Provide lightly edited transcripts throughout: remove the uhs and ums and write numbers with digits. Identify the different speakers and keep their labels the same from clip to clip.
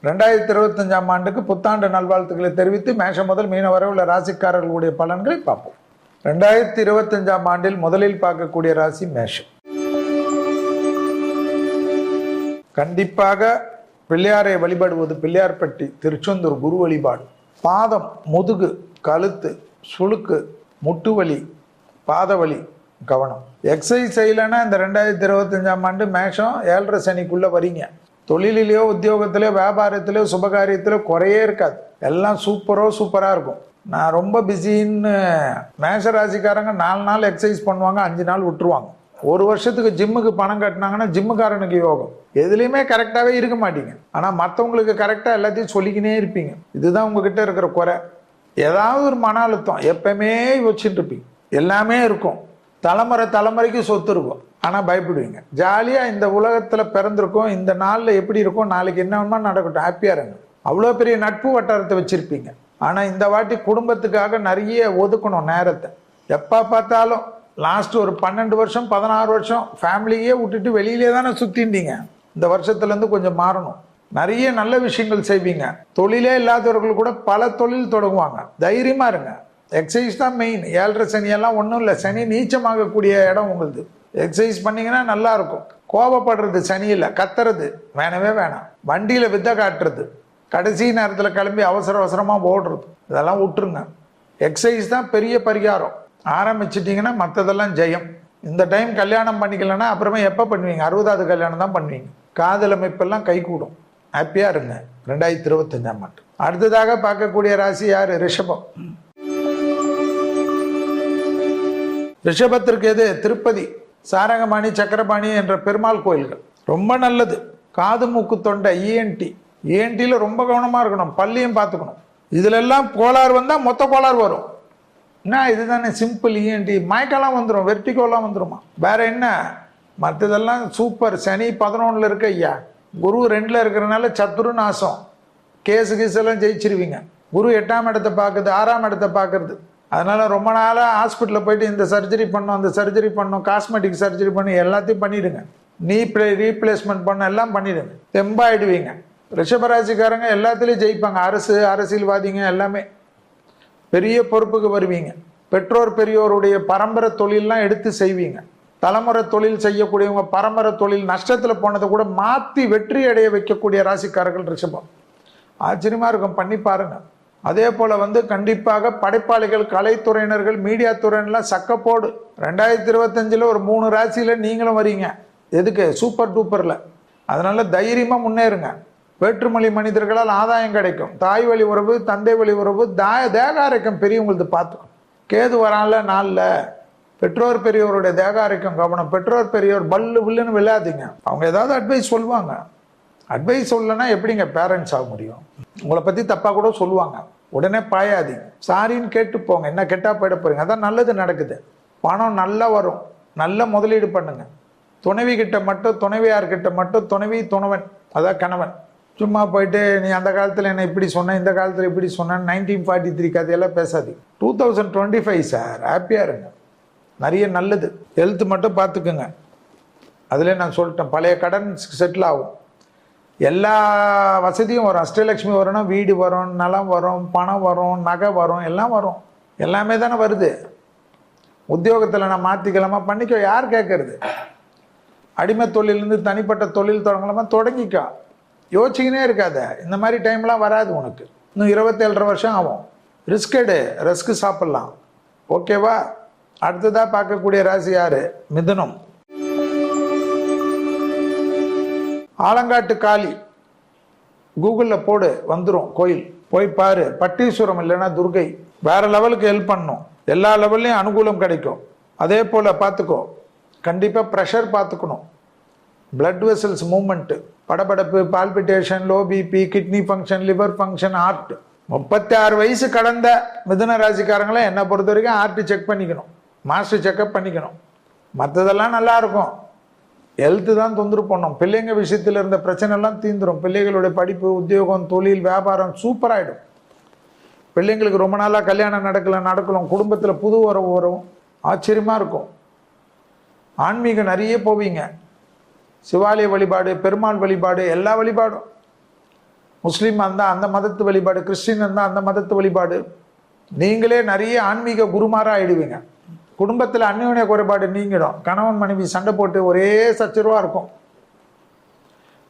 Speaker 1: 2025ஆம் ஆண்டுக்கு புத்தாண்டு நல்வாழ்த்துக்களை தெரிவித்து மேஷம் முதல் மீன வரை உள்ள ராசிக்காரர்களுடைய பலன்களை பார்ப்போம். 2025ஆம் ஆண்டில் முதலில் பார்க்கக்கூடிய ராசி மேஷம். கண்டிப்பாக பிள்ளையாரை வழிபடுவது, பிள்ளையார்பட்டி, திருச்செந்தூர் குரு வழிபாடு, பாதம், முதுகு, கழுத்து, சுளுக்கு, முட்டு வலி, பாத வலி கவனம். எக்ஸசைஸ் செய்யலைன்னா இந்த 2025ஆம் ஆண்டு மேஷம் 7.5 சனிக்குள்ள வரீங்க. தொழிலிலேயோ உத்தியோகத்திலேயோ வியாபாரத்திலேயோ சுபகாரியத்திலோ குறையே இருக்காது. எல்லாம் சூப்பராக இருக்கும். நான் ரொம்ப பிஸின்னு மேஷ ராசிக்காரங்க 4 நாள் எக்ஸசைஸ் பண்ணுவாங்க, 5 நாள் விட்டுருவாங்க. ஒரு வருஷத்துக்கு ஜிம்முக்கு பணம் கட்டினாங்கன்னா ஜிம்முக்காரனுக்கு யோகம். எதுலையுமே கரெக்டாகவே இருக்க மாட்டீங்க. ஆனால் மற்றவங்களுக்கு கரெக்டாக எல்லாத்தையும் சொல்லிக்கினே இருப்பீங்க. இதுதான் உங்ககிட்ட இருக்கிற குறை. ஏதாவது ஒரு மன அழுத்தம் எப்பவுமே யோசிச்சுட்டு இருப்பீங்க. எல்லாமே இருக்கும், தலைமுறைக்கு சொத்து இருக்கும். ஆனால் பயப்படுவீங்க. ஜாலியாக இந்த உலகத்தில் பிறந்திருக்கோம், இந்த நாளில் எப்படி இருக்கும், நாளைக்கு என்ன நடக்கட்டும், ஹாப்பியாக இருங்க. அவ்வளோ பெரிய நட்பு வட்டாரத்தை வச்சுருப்பீங்க. ஆனால் இந்த வாட்டி குடும்பத்துக்காக நிறைய ஒதுக்கணும் நேரத்தை. எப்போ பார்த்தாலும் லாஸ்ட் ஒரு 12 வருஷம் 16 வருஷம் ஃபேமிலியே விட்டுட்டு வெளியிலே தானே சுற்றிட்டீங்க. இந்த வருஷத்துலேருந்து கொஞ்சம் மாறணும். நிறைய நல்ல விஷயங்கள் செய்வீங்க. தொழிலே இல்லாதவர்கள் கூட பல தொழில் தொடங்குவாங்க. தைரியமாக இருங்க. எக்ஸசைஸ் தான் மெயின். 7.5 சனியெல்லாம் ஒன்றும் இல்லை. சனி நீச்சமாகக்கூடிய இடம் உங்களுக்கு. எக்ஸசைஸ் பண்ணிங்கன்னா நல்லா இருக்கும். கோபப்படுறது சனி இல்லை, கத்துறது வேணவே வேணாம். வண்டியில் வித்தை காட்டுறது, கடைசி நேரத்தில் கிளம்பி அவசரமாக ஓடுறது, இதெல்லாம் விட்டுருங்க. எக்ஸசைஸ் தான் பெரிய பரிகாரம். ஆரம்பிச்சிட்டிங்கன்னா மற்றதெல்லாம் ஜெயம். இந்த டைம் கல்யாணம் பண்ணிக்கலன்னா அப்புறமே எப்போ பண்ணுவீங்க? 60வது கல்யாணம் தான் பண்ணுவீங்க. காதல் அமைப்பெல்லாம் கை கூடும். ஹாப்பியாக இருங்க 2025ஆம் ஆண்டு. அடுத்ததாக பார்க்கக்கூடிய ராசி யார்? ரிஷபம். ரிஷபத்திற்கு எது? திருப்பதி, சாரங்கபாணி, சக்கரபாணி என்ற பெருமாள் கோயில்கள் ரொம்ப நல்லது. காது மூக்கு தொண்டை இஎன்டியில் ரொம்ப கவனமாக இருக்கணும். பள்ளியும் பார்த்துக்கணும். இதுல எல்லாம் கோளாறு வந்தால் மொத்த கோளாறு வரும். என்ன இதுதானே சிம்பிள். இஎன்டி மயக்கெல்லாம் வந்துடும், வெர்டிகோலாம் வந்துருமா. வேற என்ன? மற்றதெல்லாம் சூப்பர். சனி 11ல் இருக்க ஐயா, குரு 2ல் இருக்கிறனால சத்துரு நாசம். கேஸெல்லாம் ஜெயிச்சிருவீங்க. குரு 8ஆம் இடத்தை பார்க்குது, 6ஆம் இடத்தை பார்க்கறது. அதனால ரொம்ப நாளாக ஹாஸ்பிட்டலில் போயிட்டு இந்த சர்ஜரி பண்ணோம், அந்த சர்ஜரி பண்ணோம், காஸ்மெட்டிக் சர்ஜரி பண்ணி எல்லாத்தையும் பண்ணிடுங்க. நீ ரீப்ளேஸ்மெண்ட் பண்ண எல்லாம் பண்ணிடுங்க. தெம்பாயிடுவீங்க. ரிஷபராசிக்காரங்க எல்லாத்துலேயும் ஜெயிப்பாங்க. அரசியல்வாதிங்க எல்லாமே பெரிய பொறுப்புக்கு வருவீங்க. பெற்றோர் பெரியோருடைய பரம்பரை தொழிலெலாம் எடுத்து செய்வீங்க. தலைமுறை தொழில் செய்யக்கூடியவங்க பரம்பரை தொழில் நஷ்டத்தில் போனதை கூட மாற்றி வெற்றி அடைய வைக்கக்கூடிய ராசிக்காரர்கள் ரிஷபம். ஆச்சரியமாக இருக்கும், பண்ணி பாருங்க. அதே போல் கண்டிப்பாக படைப்பாளிகள், கலைத்துறையினர்கள், மீடியா துறையினர்லாம் சக்கப்போடு. 2025 ஒரு 3 ராசியில் நீங்களும் வரீங்க. எதுக்கு? சூப்பர் டூப்பரில். அதனால தைரியமாக முன்னேறுங்க. வேற்றுமொழி மனிதர்களால் ஆதாயம் கிடைக்கும். தாய் வழி உறவு, தந்தை வழி உறவு, தேகாரிக்கம் பெரியவங்களது பார்த்துக்கும். கேது வரான்ல நாளில். பெற்றோர் பெரியோருடைய தேகாரிக்கம் கவனம். பெற்றோர் பெரியோர் பல்லுன்னு விளையாதீங்க. அவங்க ஏதாவது அட்வைஸ் சொல்லுவாங்க. அட்வைஸ் சொல்லனா எப்படிங்க பேரண்ட்ஸ் ஆக முடியும்? உங்களை பற்றி தப்பாக கூட சொல்லுவாங்க. உடனே பாயாதீங்க. சாரின்னு கேட்டு போங்க. என்ன கெட்டா போயிட போறீங்க? அதான் நல்லது நடக்குது. பணம் நல்லா வரும். நல்ல முதலீடு பண்ணுங்க. துணைவி கிட்ட மட்டும், துணைவியார்கிட்ட மட்டும், துணவன் அதான் கணவன், சும்மா போயிட்டு நீ அந்த காலத்தில் என்ன இப்படி சொன்ன, இந்த காலத்தில் இப்படி சொன்ன, 1943 கதையெல்லாம் பேசாது. 2025 சார், ஹாப்பியாக இருங்க. நிறைய நல்லது. ஹெல்த் மட்டும் பார்த்துக்குங்க. அதில் நான் சொல்லிட்டேன், பழைய கடன் செட்டில் ஆகும். எல்லா வசதியும் வரும். அஷ்டலட்சுமி வரணும்னா வீடு வரும், நலம் வரும், பணம் வரும், நகை வரும், எல்லாம் வரும். எல்லாமே தானே வருது. உத்தியோகத்தில் நான் மாற்றிக்கலாமா? பண்ணிக்கோ. யார் கேட்கறது? அடிமை தொழிலேருந்து தனிப்பட்ட தொழில் தொடங்கலாமா? தொடங்கிக்கோ. யோசிச்சுக்கினே இருக்காத. இந்த மாதிரி டைம்லாம் வராது உனக்கு. இன்னும் 27 வருஷம் ஆகும். ரிஸ்க் சாப்பிட்லாம். ஓகேவா? அடுத்ததாக பார்க்கக்கூடிய ராசி யாரு? மிதுனம். ஆலங்காட்டு காளி கூகுளில் போடு, வந்துடும் கோயில். போய் பாரு. பட்டீஸ்வரம் இல்லைன்னா துர்கை. வேற லெவலுக்கு ஹெல்ப் பண்ணணும். எல்லா லெவல்லையும் அனுகூலம் கிடைக்கும். அதே போல் பார்த்துக்கோ. கண்டிப்பாக ப்ரெஷர் பார்த்துக்கணும். பிளட் வெசல்ஸ் மூவ்மெண்ட்டு, படபடப்பு, palpitation, low BP, kidney function, liver function, heart. 36 வயசு கடந்த மிதுன ராசிக்காரங்களே என்னை பொறுத்த வரைக்கும் ஹார்ட் செக் பண்ணிக்கணும், மாஸ்டர் செக்அப் பண்ணிக்கணும். மற்றதெல்லாம் நல்லா இருக்கும். ஹெல்த்து தான் தொந்தரவு பண்ணும். பிள்ளைங்க விஷயத்தில் இருந்த பிரச்சனை எல்லாம் தீந்துடும். பிள்ளைகளுடைய படிப்பு, உத்தியோகம், தொழில், வியாபாரம் சூப்பராகிடும். பிள்ளைங்களுக்கு ரொம்ப நாளாக கல்யாணம் நடக்கலாம். குடும்பத்தில் புது உறவு வரும். ஆச்சரியமாக இருக்கும். ஆன்மீகம் நிறைய போவீங்க. சிவாலய வழிபாடு, பெருமாள் வழிபாடு, எல்லா வழிபாடும். முஸ்லீம் இருந்தால் அந்த மதத்து வழிபாடு, கிறிஸ்டின் இருந்தால் அந்த மதத்து வழிபாடு. நீங்களே நிறைய ஆன்மீக குருமாராக ஆயிடுவீங்க. குடும்பத்தில் அந்யோன்ய குறைபாடு நீங்கிடும். கணவன் மனைவி சண்டை போட்டு ஒரே சச்சரவாக இருக்கும்,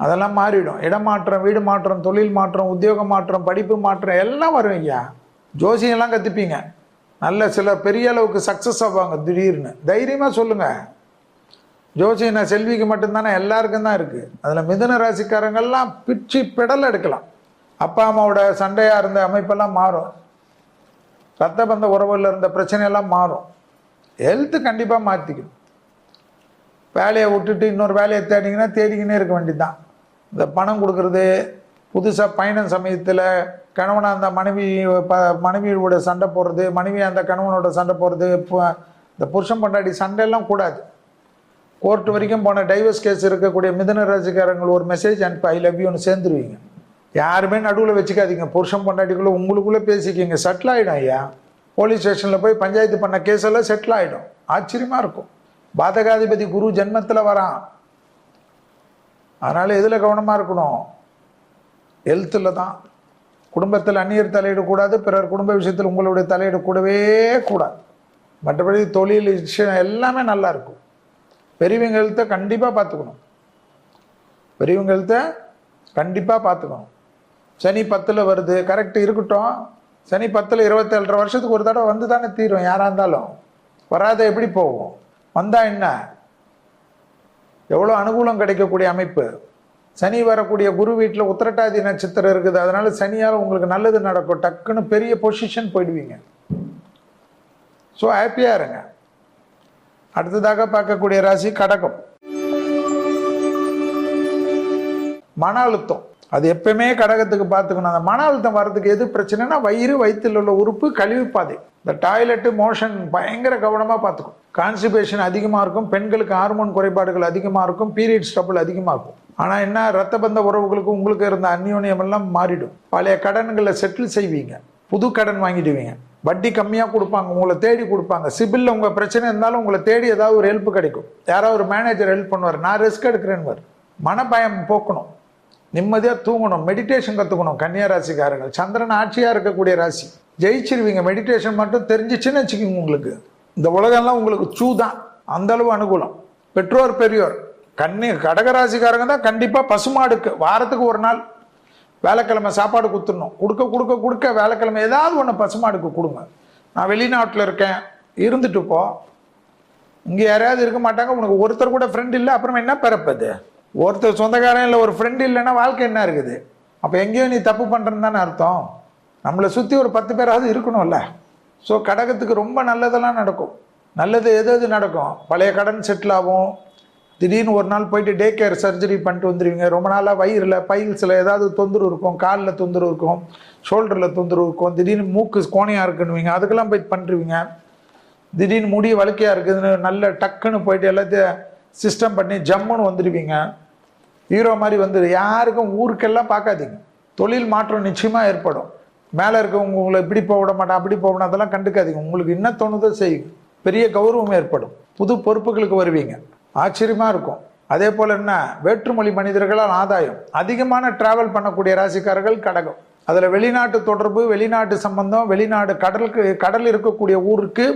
Speaker 1: அதெல்லாம் மாறிடும். இடமாற்றம், வீடு மாற்றம், தொழில் மாற்றம், உத்தியோக மாற்றம், படிப்பு மாற்றம் எல்லாம் வரும் ஐயா. ஜோசியெல்லாம் கற்றுப்பீங்க. நல்ல சில பெரிய அளவுக்கு சக்ஸஸ் ஆவாங்க திடீர்னு. தைரியமாக சொல்லுங்கள். ஜோசியனை செல்விக்கு மட்டும்தானே, எல்லாருக்கும் தான் இருக்குது. அதில் மிதுன ராசிக்காரங்கள்லாம் பிச்சு பெடல் எடுக்கலாம். அப்பா அம்மாவோட சண்டையாக இருந்த அமைப்பெல்லாம் மாறும். ரத்த பந்த உறவில் இருந்த பிரச்சனையெல்லாம் மாறும். ஹெல்த்து கண்டிப்பாக மாற்றிக்கணும். வேலையை விட்டுட்டு இன்னொரு வேலையை தேடிங்கன்னா தேடிக்கினே இருக்க வேண்டியதுதான். இந்த பணம் கொடுக்கறது, புதுசாக பயணம் சமயத்தில் கணவனாக அந்த மனைவியோட சண்டை போடுறது, மனைவியாக அந்த கணவனோட சண்டை போடுறது, இந்த புருஷன் பொண்டாட்டி சண்டையெல்லாம் கூடாது. கோர்ட்டு வரைக்கும் போன டைவர்ஸ் கேஸ் இருக்கக்கூடிய மிதுன ராசிக்காரங்கள் ஒரு மெசேஜ் அனுப்பி ஐ லவ் யூன்னு சேர்ந்துருவீங்க. யாருமே நடுவில் வச்சுக்காதீங்க. புருஷன் பொண்டாட்டிக்குள்ளே உங்களுக்குள்ளே பேசிக்கிங்க, செட்டில் ஆகிடும் ஐயா. போலீஸ் ஸ்டேஷனில் போய் பஞ்சாயத்து பண்ண கேஸ் எல்லாம் செட்டில் ஆகிடும். ஆச்சரியமாக இருக்கும். பாதகாதிபதி குரு ஜென்மத்தில் வரான். அதனால் எதில் கவனமாக இருக்கணும்? ஹெல்த்தில் தான். குடும்பத்தில் அந்நியர் தலையிடக்கூடாது, பிறர் குடும்ப விஷயத்தில் உங்களுடைய தலையிடக்கூடவே கூடாது. மற்றபடி தொழில் விஷயம் எல்லாமே நல்லா இருக்கும். பெரியவங்க ஹெல்த்தை கண்டிப்பாக பார்த்துக்கணும். பெரியவங்க ஹெல்த்தை கண்டிப்பாக பார்த்துக்கணும். சனி 10ல் வருது, கரெக்டு இருக்கட்டும். சனி 10ல் 27 வருஷத்துக்கு ஒரு தடவை வந்து தானே தீரும். யாராக இருந்தாலும் வராத எப்படி போகும்? வந்தால் என்ன? எவ்வளோ அனுகூலம் கிடைக்கக்கூடிய அமைப்பு. சனி வரக்கூடிய குரு வீட்டில் உத்திரட்டாதி நட்சத்திரம் இருக்குது. அதனால சனியால் உங்களுக்கு நல்லது நடக்கும். டக்குன்னு பெரிய பொசிஷன் போயிடுவீங்க. ஸோ ஹாப்பியாக இருங்க. அடுத்ததாக பார்க்கக்கூடிய ராசி கடகம். மன அழுத்தம் அது எப்பவுமே கடகத்துக்கு பார்த்துக்கணும். அந்த மன அழுத்தம் வர்றதுக்கு எது பிரச்சனைனா வயிறு, வயிற்றில் உள்ள உறுப்பு, கழிவு பாதை, இந்த டாய்லெட்டு, மோஷன் பயங்கர கவனமாக பார்த்துக்கும். கான்ஸ்டிபேஷன் அதிகமாக இருக்கும். பெண்களுக்கு ஹார்மோன் குறைபாடுகள் அதிகமாக இருக்கும். பீரியட்ஸ் ட்ரபிள் அதிகமாக இருக்கும். ஆனால் என்ன, ரத்த பந்த உறவுகளுக்கு உங்களுக்கு இருந்த அந்யோன்யம் எல்லாம் மாறிடும். பழைய கடன்களை செட்டில் செய்வீங்க. புது கடன் வாங்கிடுவீங்க. வட்டி கம்மியாக கொடுப்பாங்க, உங்களை தேடி கொடுப்பாங்க. சிபிலில் உங்கள் பிரச்சனை இருந்தாலும் உங்களை தேடி ஏதாவது ஒரு ஹெல்ப் கிடைக்கும். யாராவது ஒரு மேனேஜர் ஹெல்ப் பண்ணுவார். நான் ரிஸ்க் எடுக்கிறேன்னு. மனபயம் போக்கணும், நிம்மதியாக தூங்கணும், மெடிடேஷன் கற்றுக்கணும். கன்னியா ராசிக்காரர்கள் சந்திரன் ஆட்சியாக இருக்கக்கூடிய ராசி. ஜெயிச்சிருவீங்க. மெடிடேஷன் மட்டும் தெரிஞ்சிச்சுன்னு வச்சுக்கோங்க. உங்களுக்கு இந்த உலகம்லாம் உங்களுக்கு சூதான். அந்தளவு அனுகூலம். பெற்றோர் பெரியோர் கடகராசிக்காரங்க தான் கண்டிப்பாக பசுமாடுக்கு வாரத்துக்கு ஒரு நாள் வேலைக்கிழமை சாப்பாடு கொடுத்துடணும். கொடுக்க வேலைக்கிழமை ஏதாவது ஒன்று பசுமாடுக்கு கொடுங்க. நான் வெளிநாட்டில் இருக்கேன், இருந்துட்டு போ. இங்கே யாரையாவது இருக்க மாட்டாங்க. உனக்கு ஒருத்தர் கூட ஃப்ரெண்ட் இல்லை, அப்புறமா என்ன பிறப்பது? ஒருத்தர் சொந்தக்காரன் இல்லை, ஒரு ஃப்ரெண்டு இல்லைன்னா வாழ்க்கை என்ன இருக்குது? அப்போ எங்கேயோ நீ தப்பு பண்ணுறன்னு தானே அர்த்தம். நம்மளை சுற்றி ஒரு 10 பேராவது இருக்கணும்ல. ஸோ கடகத்துக்கு ரொம்ப நல்லதெல்லாம் நடக்கும். நல்லது எது நடக்கும்? பழைய கடன் செட்டில் ஆகும். திடீர்னு ஒரு நாள் போயிட்டு டே கேர் சர்ஜரி பண்ணிட்டு வந்துடுவீங்க. ரொம்ப நாளாக வயிறில், பைல்ஸில் ஏதாவது தொந்தரவு இருக்கும், காலில் தொந்தரவு இருக்கும், ஷோல்டரில் தொந்தரவு இருக்கும். திடீர்னு மூக்கு கோணையாக இருக்குன்னுவீங்க, அதுக்கெல்லாம் போய் பண்ணுருவீங்க. திடீர்னு முடி வழுக்கையாக இருக்குதுன்னு நல்ல டக்குன்னு போயிட்டு எல்லாத்தையும் சிஸ்டம் பண்ணி ஜம்முன்னு வந்துடுவீங்க. ஹீரோ மாதிரி வந்துடு. யாருக்கும் ஊருக்கெல்லாம் பார்க்காதீங்க. தொழில் மாற்றம் நிச்சயமாக ஏற்படும். மேலே இருக்கவங்க உங்களை இப்படி போக விட மாட்டேன், அப்படி போக விட, அதெல்லாம் கண்டுக்காதீங்க. உங்களுக்கு என்ன தோணுதோ செய்யுங்க. பெரிய கௌரவம் ஏற்படும். புது பொறுப்புகளுக்கு வருவீங்க. ஆச்சரியமாக இருக்கும். அதே போல் என்ன, வேற்றுமொழி மனிதர்களால் ஆதாயம். அதிகமான டிராவல் பண்ணக்கூடிய ராசிக்காரர்கள் கடகம். அதில் வெளிநாட்டு தொடர்பு, வெளிநாட்டு சம்பந்தம், வெளிநாடு, கடல் இருக்கக்கூடிய ஊருக்கு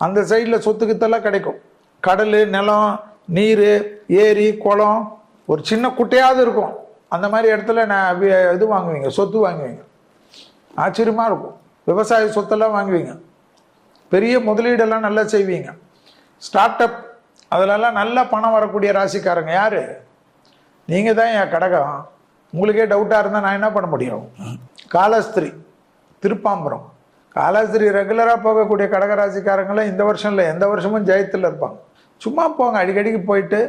Speaker 1: அந்த சைடில் சொத்துக்கித்தெல்லாம் கிடைக்கும். கடல், நிலம், நீர், ஏரி, குளம், ஒரு சின்ன குட்டையாவது இருக்கும். அந்த மாதிரி இடத்துல நான் இது வாங்குவீங்க, சொத்து வாங்குவீங்க. ஆச்சரியமாக இருக்கும். விவசாய சொத்தெல்லாம் வாங்குவீங்க. பெரிய முதலீடெல்லாம் நல்லா செய்வீங்க. ஸ்டார்ட் அப் அதிலெல்லாம் நல்ல பணம் வரக்கூடிய ராசிக்காரங்க யார்? நீங்கள் தான் என் கடகம். உங்களுக்கே டவுட்டாக இருந்தால் நான் என்ன பண்ண முடியும்? காலஸ்திரி, திருப்பாம்பரம். காலஸ்திரி ரெகுலராக போகக்கூடிய கடகராசிக்காரங்களும் இந்த வருஷம் இல்லை, எந்த வருஷமும் ஜெயத்தில் இருப்பாங்க. சும்மா போங்க, அடிக்கடிக்கு போயிட்டு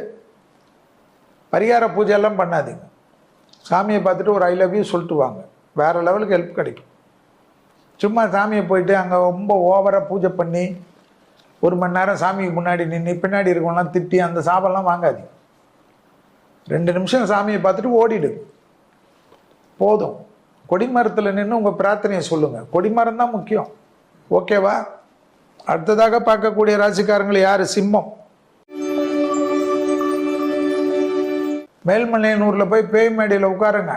Speaker 1: பரிகார பூஜையெல்லாம் பண்ணாதீங்க. சாமியை பார்த்துட்டு ஒரு ஐ லவ் யூ சொல்லிட்டு வாங்க. வேறு லெவலுக்கு ஹெல்ப் கிடைக்கும். சும்மா சாமியை போயிட்டு அங்கே ரொம்ப ஓவராக பூஜை பண்ணி 1 மணி நேரம் சாமிக்கு முன்னாடி நின்று பின்னாடி இருக்கவங்களாம் திட்டி அந்த சாபெல்லாம் வாங்காதீங்க. 2 நிமிஷம் சாமியை பார்த்துட்டு ஓடிடுங்க, போதும். கொடிமரத்தில் நின்று உங்கள் பிரார்த்தனையை சொல்லுங்கள். கொடிமரம் தான் முக்கியம். ஓகேவா? அடுத்ததாக பார்க்கக்கூடிய ராசிக்காரங்கள் யார்? சிம்மம். மேல்மலையனூரில் போய் பேய் மேடையில் உட்காருங்க.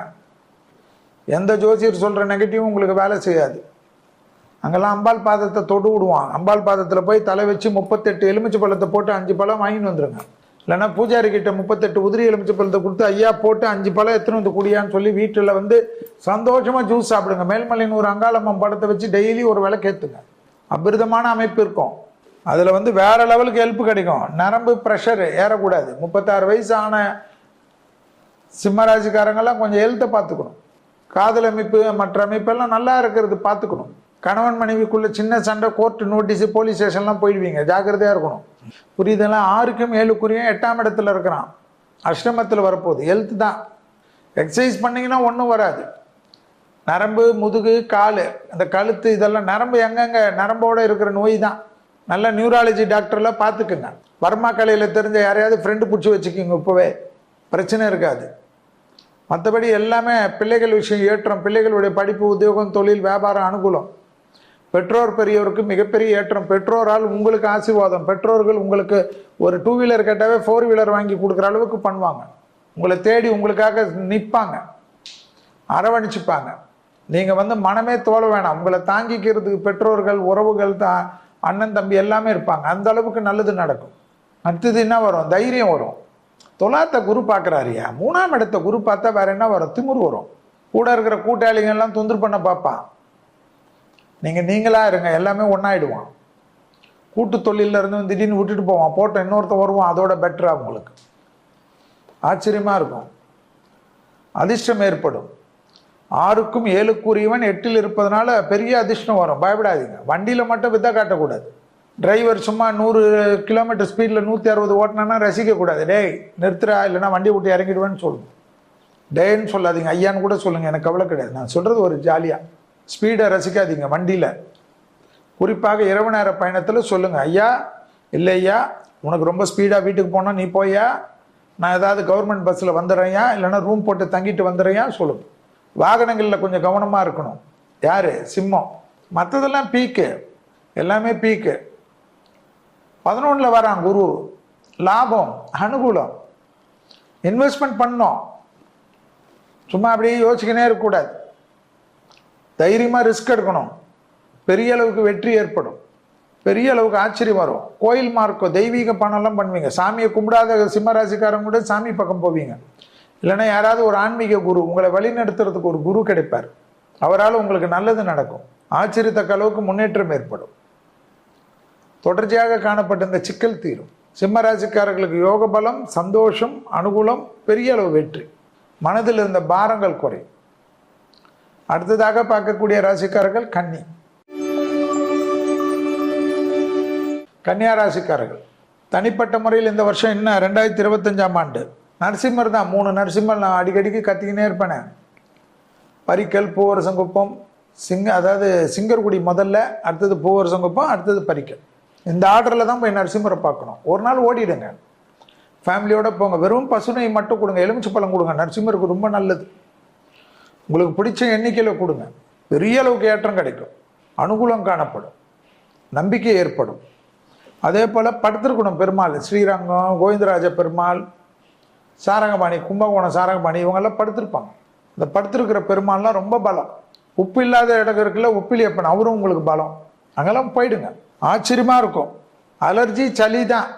Speaker 1: எந்த ஜோசியர் சொல்கிற நெகட்டிவும் உங்களுக்கு வேலை செய்யாது. அங்கெல்லாம் அம்பாள் பாதத்தை தொடு விடுவான். அம்பாள் பாதத்தில் போய் தலை வச்சு 38 எலுமிச்சை பழத்தை போட்டு 5 பழம் வாங்கிட்டு வந்துடுங்க. இல்லைன்னா பூஜாரி கிட்ட 38 உதிரி எலுமிச்சை பழத்தை கொடுத்து ஐயா போட்டு 5 பழம் எத்தனை வந்து குடியான்னு சொல்லி வீட்டில் வந்து சந்தோஷமாக ஜூஸ் சாப்பிடுங்க. மேல்மலையின் ஒரு அங்காளம்மன் படத்தை வச்சு டெய்லி ஒரு விளக்கு ஏற்றுங்க. அபிரிதமான அமைப்பு இருக்கும். அதில் வந்து வேற லெவலுக்கு ஹெல்ப் கிடைக்கும். நரம்பு ப்ரெஷர் ஏறக்கூடாது. 36 வயசு ஆன சிம்மராசிக்காரங்கெல்லாம் கொஞ்சம் ஹெல்த்தை பார்த்துக்கணும். காதல் அமைப்பு மற்ற அமைப்பெல்லாம் நல்லா இருக்கிறது பார்த்துக்கணும். கணவன் மனைவிக்குள்ள சின்ன சண்டை, கோர்ட்டு நோட்டீஸு, போலீஸ் ஸ்டேஷன்லாம் போயிடுவீங்க. ஜாக்கிரதையாக இருக்கணும். புரியுதெல்லாம் 6க்கும் 7க்குரிய 8ஆம் இடத்துல இருக்கிறான். அஷ்டமத்தில் வரப்போகுது. ஹெல்த் தான். எக்ஸசைஸ் பண்ணிங்கன்னா ஒன்றும் வராது. நரம்பு, முதுகு, கால், அந்த கழுத்து இதெல்லாம் நரம்பு எங்கெங்க நரம்போட இருக்கிற நோய் தான். நல்ல நியூராலஜி டாக்டர்லாம் பார்த்துக்குங்க. வர்மா கலையில் தெரிஞ்ச யாரையாவது ஃப்ரெண்டு பிடிச்சி வச்சுக்கிங்க. இப்போவே பிரச்சனை இருக்காது. மற்றபடி எல்லாமே பிள்ளைகள் விஷயம் ஏற்றம். பிள்ளைகளுடைய படிப்பு, உத்தியோகம், தொழில், வியாபாரம் அனுகூலம். பெற்றோர் பெரியவருக்கு மிகப்பெரிய ஏற்றம். பெற்றோரால் உங்களுக்கு ஆசீர்வாதம். பெற்றோர்கள் உங்களுக்கு ஒரு 2 வீலர் கேட்டாவே 4 வீலர் வாங்கி கொடுக்குற அளவுக்கு பண்ணுவாங்க. உங்களை தேடி உங்களுக்காக நிற்பாங்க, அரவணைச்சிப்பாங்க. நீங்கள் வந்து மனமே தோல வேணாம். உங்களை தாங்கிக்கிறதுக்கு பெற்றோர்கள், உறவுகள், அண்ணன் தம்பி எல்லாமே இருப்பாங்க. அந்த அளவுக்கு நல்லது நடக்கும். அடுத்தது என்ன வரும்? தைரியம் வரும். 9th குரு பார்க்குறாருயா. 3ஆம் இடத்த குரு பார்த்தா வேற என்ன வரும்? திமிரு வரும். கூட இருக்கிற கூட்டாளிகள்லாம் தொந்தரவு பண்ண பார்ப்பான். நீங்களா இருங்க, எல்லாமே ஒன்றாயிடுவான். கூட்டு தொழிலில் இருந்து திடீர்னு விட்டுட்டு போவான். போட்ட இன்னொருத்த வருவான், அதோட பெட்டராக உங்களுக்கு ஆச்சரியமாக இருக்கும். அதிர்ஷ்டம் ஏற்படும். 6க்கும் 7க்குரியவன் 8ல் இருப்பதனால பெரிய அதிர்ஷ்டம் வரும். பயப்படாதீங்க. வண்டியில் மட்டும் வித்த காட்டக்கூடாது. டிரைவர் சும்மா 100 கிலோமீட்டர் ஸ்பீடில் 160 ஓட்டினா ரசிக்கக்கூடாது. டேய் நிறுத்துறா, இல்லைன்னா வண்டி விட்டு இறங்கிடுவேன்னு சொல்லுங்க. டேன்னு சொல்லாதீங்க, ஐயான்னு கூட சொல்லுங்கள், எனக்கு கவலை கிடையாது. நான் சொல்கிறது ஒரு ஜாலியாக. ஸ்பீடை ரசிக்காதீங்க வண்டியில். குறிப்பாக இரவு நேர பயணத்தில் சொல்லுங்கள், ஐயா இல்லை ஐயா உனக்கு ரொம்ப ஸ்பீடாக வீட்டுக்கு போனால் நீ போயா, நான் ஏதாவது கவர்மெண்ட் பஸ்ஸில் வந்துடுறேயா, இல்லைன்னா ரூம் போட்டு தங்கிட்டு வந்துடுறேயா சொல்லுங்கள். வாகனங்களில் கொஞ்சம் கவனமாக இருக்கணும். யார்? சிம்மம். மற்றதெல்லாம் பீக்கு, எல்லாமே பீக்கு. 11ல் வரான் குரு. லாபம், அனுகூலம். இன்வெஸ்ட்மெண்ட் பண்ணோம். சும்மா அப்படியே யோசிக்கனே இருக்கக்கூடாது. தைரியமாக ரிஸ்க் எடுக்கணும். பெரிய அளவுக்கு வெற்றி ஏற்படும். பெரிய அளவுக்கு ஆச்சரியம் வரும். கோயில் மார்க்கம், தெய்வீக பணம்லாம் பண்ணுவீங்க. சாமியை கும்பிடாத சிம்மராசிக்காரங்க கூட சாமி பக்கம் போவீங்க. இல்லைன்னா யாராவது ஒரு ஆன்மீக குரு உங்களை வழிநடத்துறதுக்கு ஒரு குரு கிடைப்பார். அவரால் உங்களுக்கு நல்லது நடக்கும். ஆச்சரியத்தக்க அளவுக்கு முன்னேற்றம் ஏற்படும். தொடர்ச்சியாக காணப்பட்ட இந்த சிக்கல் தீரும். சிம்மராசிக்காரர்களுக்கு யோக பலம், சந்தோஷம், அனுகூலம், பெரிய அளவு வெற்றி. மனதில் இருந்த பாரங்கள் குறையும். அடுத்ததாக பார்க்கக்கூடிய ராசிக்காரர்கள் கன்னி. கன்னியா ராசிக்காரர்கள் தனிப்பட்ட முறையில் இந்த வருஷம் என்ன 2025ஆம் ஆண்டு நரசிம்மர் தான். 3 நரசிம்மர் நான் அடிக்கடிக்கு கத்திக்கினே இருப்பேனே. பரிக்கல், பூவரசங்குப்பம், அதாவது சிங்கர்குடி முதல்ல, அடுத்தது பூவரசங்குப்பம், அடுத்தது பரிக்கல். இந்த ஆர்டரில் தான் போய் நரசிம்மரை பார்க்கணும். ஒரு நாள் ஓடிடுங்க, ஃபேமிலியோட போங்க. வெறும் பசுனை மட்டும் கொடுங்க, எலுமிச்சை பழம் கொடுங்க. நரசிம்மருக்கு ரொம்ப நல்லது. உங்களுக்கு பிடிச்ச எண்ணிக்கையில் கொடுங்க. பெரிய அளவுக்கு ஏற்றம் கிடைக்கும். அனுகூலம் காணப்படும். நம்பிக்கை ஏற்படும். அதே போல் படுத்திருக்கணும் பெருமாள். ஸ்ரீரங்கம், கோவிந்தராஜ பெருமாள், சாரங்கபாணி, கும்பகோணம் சாரங்கபாணி, இவங்கெல்லாம் படுத்திருப்பாங்க. இந்த படுத்திருக்கிற பெருமாள்லாம் ரொம்ப பலம். உப்பு இல்லாத இடம் இருக்குல்ல, உப்பிலியப்பன், அவரும் உங்களுக்கு பலம். அங்கெல்லாம் போயிடுங்க, ஆச்சரியமாக இருக்கும். அலர்ஜி, சளி தான்,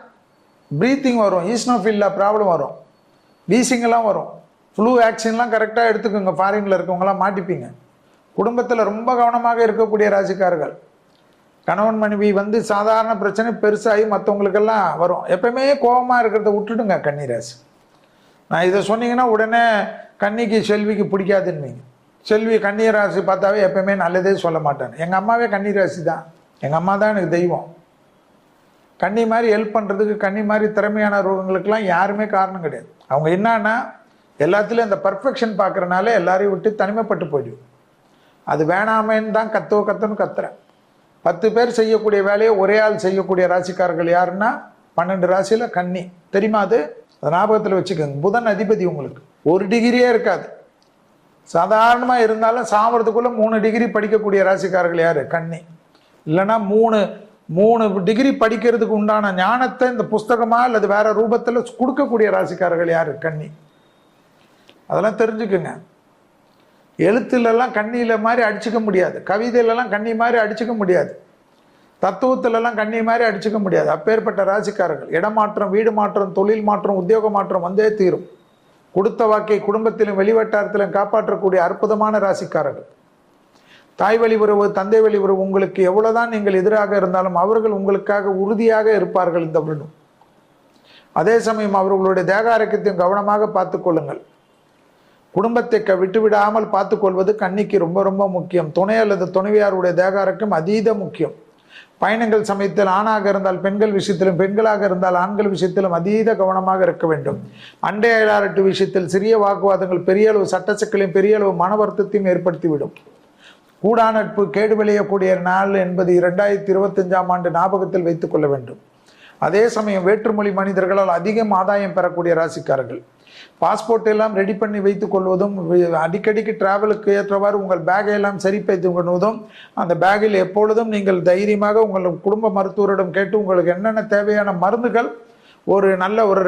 Speaker 1: ப்ரீத்திங் வரும், ஈஸ்னோஃபில்லா ப்ராப்ளம் வரும், வீசிங்கெல்லாம் வரும். ஃப்ளூ வேக்சின்லாம் கரெக்டாக எடுத்துக்கோங்க. ஃபாரினில் இருக்கவங்களாம் மாட்டிப்பீங்க. குடும்பத்தில் ரொம்ப கவனமாக இருக்கக்கூடிய ராசிக்காரர்கள். கணவன் மனைவி வந்து சாதாரண பிரச்சனை பெருசாகி மற்றவங்களுக்கெல்லாம் வரும். எப்பவுமே கோபமாக இருக்கிறத விட்டுடுங்க கன்னிராசி. நான் இதை சொன்னீங்கன்னா உடனே கன்னிக்கு செல்விக்கு பிடிக்காதுன்னுவீங்க. செல்வி கன்னிராசி பார்த்தாவே எப்பவுமே நல்லதே சொல்ல மாட்டேன். எங்கள் அம்மாவே கன்னிராசி தான். எங்கள் அம்மா தான் எனக்கு தெய்வம். கன்னி மாதிரி ஹெல்ப் பண்ணுறதுக்கு, கன்னி மாதிரி திறமையான ரோகங்களுக்கெல்லாம் யாருமே காரணம் கிடையாது. அவங்க என்னன்னா எல்லாத்துலேயும் அந்த பர்ஃபெக்ஷன் பார்க்குறனால எல்லாரையும் விட்டு தனிமைப்பட்டு போயிடுவோம். அது வேணாமேன்னு தான் கத்துன்னு கத்துறேன். 10 பேர் செய்யக்கூடிய வேலையை ஒரே ஆள் செய்யக்கூடிய ராசிக்காரர்கள் யாருன்னா 12 ராசியில் கன்னி. தெரியுமா? அது ஞாபகத்தில் வச்சுக்கோங்க. புதன் அதிபதி உங்களுக்கு. 1 டிகிரியே இருக்காது. சாதாரணமாக இருந்தாலும் சாவறதுக்குள்ளே 3 டிகிரி படிக்கக்கூடிய ராசிக்காரர்கள் யார்? கன்னி. இல்லைன்னா 3 டிகிரி படிக்கிறதுக்கு உண்டான ஞானத்தை இந்த புஸ்தகமாக அல்லது வேற ரூபத்தில் கொடுக்கக்கூடிய ராசிக்காரர்கள் யார்? கன்னி. அதெல்லாம் தெரிஞ்சுக்குங்க. எழுத்துலலாம் கண்ணியில் மாதிரி அடிச்சுக்க முடியாது, கவிதையிலலாம் கண்ணி மாதிரி அடிச்சுக்க முடியாது, தத்துவத்திலலாம் கண்ணி மாதிரி அடிச்சுக்க முடியாது. அப்பேற்பட்ட ராசிக்காரர்கள். இடமாற்றம், வீடு மாற்றம், தொழில் மாற்றம், உத்தியோக மாற்றம் வந்தே தீரும். கொடுத்த வாக்கை குடும்பத்திலும் வெளிவட்டாரத்திலும் காப்பாற்றக்கூடிய அற்புதமான ராசிக்காரர்கள். தாய் வழி உறவு, தந்தை வழி உறவு உங்களுக்கு எவ்வளவுதான் நீங்கள் எதிராக இருந்தாலும் அவர்கள் உங்களுக்காக உறுதியாக இருப்பார்கள் இந்த வருடம். அதே சமயம் அவர்களுடைய தேக ஆரோக்கியத்தையும் கவனமாக பார்த்துக் கொள்ளுங்கள். குடும்பத்தை விட்டுவிடாமல் பார்த்துக்கொள்வது கன்னிக்கு ரொம்ப ரொம்ப முக்கியம். துணை அல்லது துணைவியாருடைய தேக ஆரோக்கியம் அதீத முக்கியம். பயணங்கள் சமயத்தில் ஆணாக இருந்தால் பெண்கள் விஷயத்திலும், பெண்களாக இருந்தால் ஆண்கள் விஷயத்திலும் அதீத கவனமாக இருக்க வேண்டும். அண்டை அயலாரட்டு விஷயத்தில் சிறிய வாக்குவாதங்கள் பெரிய அளவு சட்ட சிக்கலையும் பெரிய அளவு மன வருத்தத்தையும் ஏற்படுத்திவிடும். கூடா நட்பு கேடு விளையக்கூடிய நாள் என்பது 2025ஆம் ஆண்டு ஞாபகத்தில் வைத்துக் கொள்ள வேண்டும். அதே சமயம் வேற்றுமொழி மனிதர்களால் அதிகம் ஆதாயம் பெறக்கூடிய ராசிக்காரர்கள். பாஸ்போர்ட் எல்லாம் ரெடி பண்ணி வைத்துக் கொள்வதும், அடிக்கடிக்கு டிராவலுக்கு ஏற்றவாறு உங்கள் பேக்கை எல்லாம் சரி வைத்து கொள்வதும், அந்த பேக்கில் எப்பொழுதும் நீங்கள் தைரியமாக உங்கள் குடும்ப மருத்துவரிடம் கேட்டு உங்களுக்கு என்னென்ன தேவையான மருந்துகள் ஒரு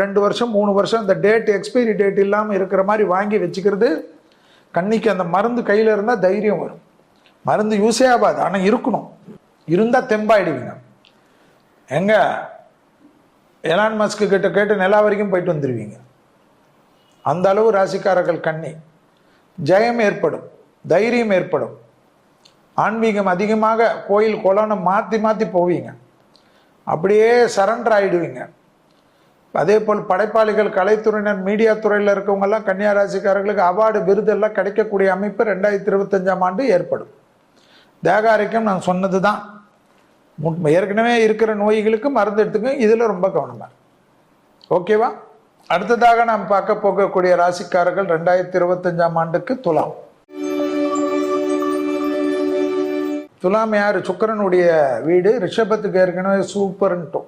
Speaker 1: 2 வருஷம் 3 வருஷம் அந்த டேட் எக்ஸ்பைரி டேட் இல்லாமல் இருக்கிற மாதிரி வாங்கி வச்சுக்கிறது. கண்ணிக்கு அந்த மருந்து கையில் இருந்தால் தைரியம் வரும். மருந்து யூஸே ஆகாது, ஆனால் இருக்கணும். இருந்தால் தெம்பாயிடுவீங்க. எங்க எலான் மஸ்க் கிட்ட கேட்டு நிலா வரைக்கும் போயிட்டு வந்துடுவீங்க. அந்த அளவு ராசிக்காரர்கள் கன்னி. ஜெயம் ஏற்படும், தைரியம் ஏற்படும். ஆன்மீகம் அதிகமாக கோயில் குளம் மாற்றி மாற்றி போவீங்க. அப்படியே சரண்டர் ஆகிடுவீங்க. அதே போல் படைப்பாளிகள், கலைத்துறையினர், மீடியா துறையில் இருக்கவங்கெல்லாம் கன்னியா ராசிக்காரர்களுக்கு அவார்டு விருதெல்லாம் கிடைக்கக்கூடிய அமைப்பு 2025ஆம் ஆண்டு ஏற்படும். தேக ஆரோக்கியம் நான் சொன்னது தான். ஏற்கனவே இருக்கிற நோய்களுக்கு மருந்து எடுத்துக்க, இதில் ரொம்ப கவனமாக. ஓகேவா? அடுத்ததாக நாம் பார்க்க போகக்கூடிய ராசிக்காரர்கள் 2025ஆம் ஆண்டுக்கு துலாம். துலாம் யார்? சுக்கிரனுடைய வீடு. ரிஷபத்துக்கு ஏற்கனவே சூப்பர்ன்ட்டோம்.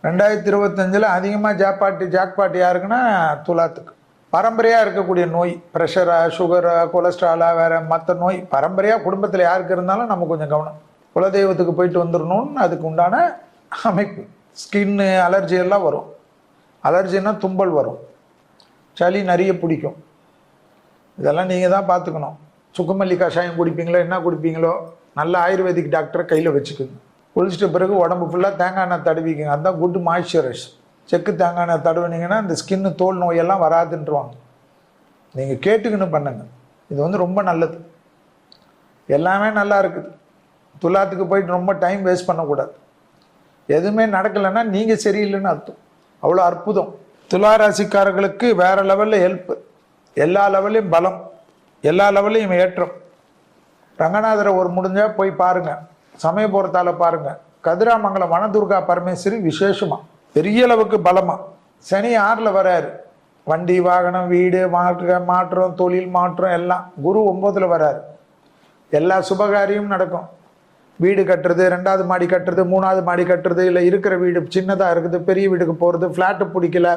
Speaker 1: 2025 அதிகமாக ஜாக்பாட்டி யாருக்குன்னா துலாத்துக்கு. பரம்பரையாக இருக்கக்கூடிய நோய், ப்ரெஷரா, சுகரா, கொலஸ்ட்ராலா, வேற மற்ற நோய் பரம்பரையாக குடும்பத்தில் யாருக்கு இருந்தாலும் நம்ம கொஞ்சம் கவனம். குலதெய்வத்துக்கு போயிட்டு வந்துடணும்னு அதுக்கு உண்டான அமைப்பு. ஸ்கின்னு அலர்ஜி எல்லாம் வரும். அலர்ஜின்னா தும்பல் வரும், சளி நிறைய பிடிக்கும். இதெல்லாம் நீங்கள் தான் பார்த்துக்கணும். சுக்குமல்லி கஷாயம் குடிப்பீங்களோ, என்ன குடிப்பீங்களோ, நல்ல ஆயுர்வேதிக் டாக்டரை கையில் வச்சுக்கோங்க. குளிச்சிட்ட பிறகு உடம்பு ஃபுல்லாக தேங்காய் எண்ணெய் தடவிக்கங்க. அதுதான் குட் மாய்ஸ்சரைஸ். செக்கு தேங்காய் எண்ணெய் தடவினீங்கன்னா இந்த ஸ்கின்னு தோல் நோயெல்லாம் வராதுன்றவாங்க. நீங்கள் கேட்டுக்கின்னு பண்ணுங்க. இது ரொம்ப நல்லது. எல்லாமே நல்லா இருக்குது. துலாத்துக்கு போயிட்டு ரொம்ப டைம் வேஸ்ட் பண்ணக்கூடாது. எதுவுமே நடக்கலைன்னா நீங்கள் சரியில்லைன்னு அர்த்தம். அவ்வளோ அற்புதம். துலா ராசிக்காரர்களுக்கு வேற லெவலில் ஹெல்ப், எல்லா லெவலையும் பலம், எல்லா லெவலையும் ஏற்றம். ரங்கநாதரை ஒரு முடிஞ்சா போய் பாருங்க, சமயபுரத்தால் பாருங்க. கதிராமங்கலம் வனதுர்கா பரமேஸ்வரி விசேஷமா பெரிய அளவுக்கு பலமா. சனி 6ல் வராரு. வண்டி வாகனம், வீடு மாற்றம், தொழில் மாற்றம் எல்லாம். குரு 9ல் வராரு. எல்லா சுபகாரியும் நடக்கும். வீடு கட்டுறது, 2வது மாடி கட்டுறது, 3வது மாடி கட்டுறது, இல்லை இருக்கிற வீடு சின்னதாக இருக்குது பெரிய வீட்டுக்கு போகிறது, ஃப்ளாட்டு பிடிக்கல,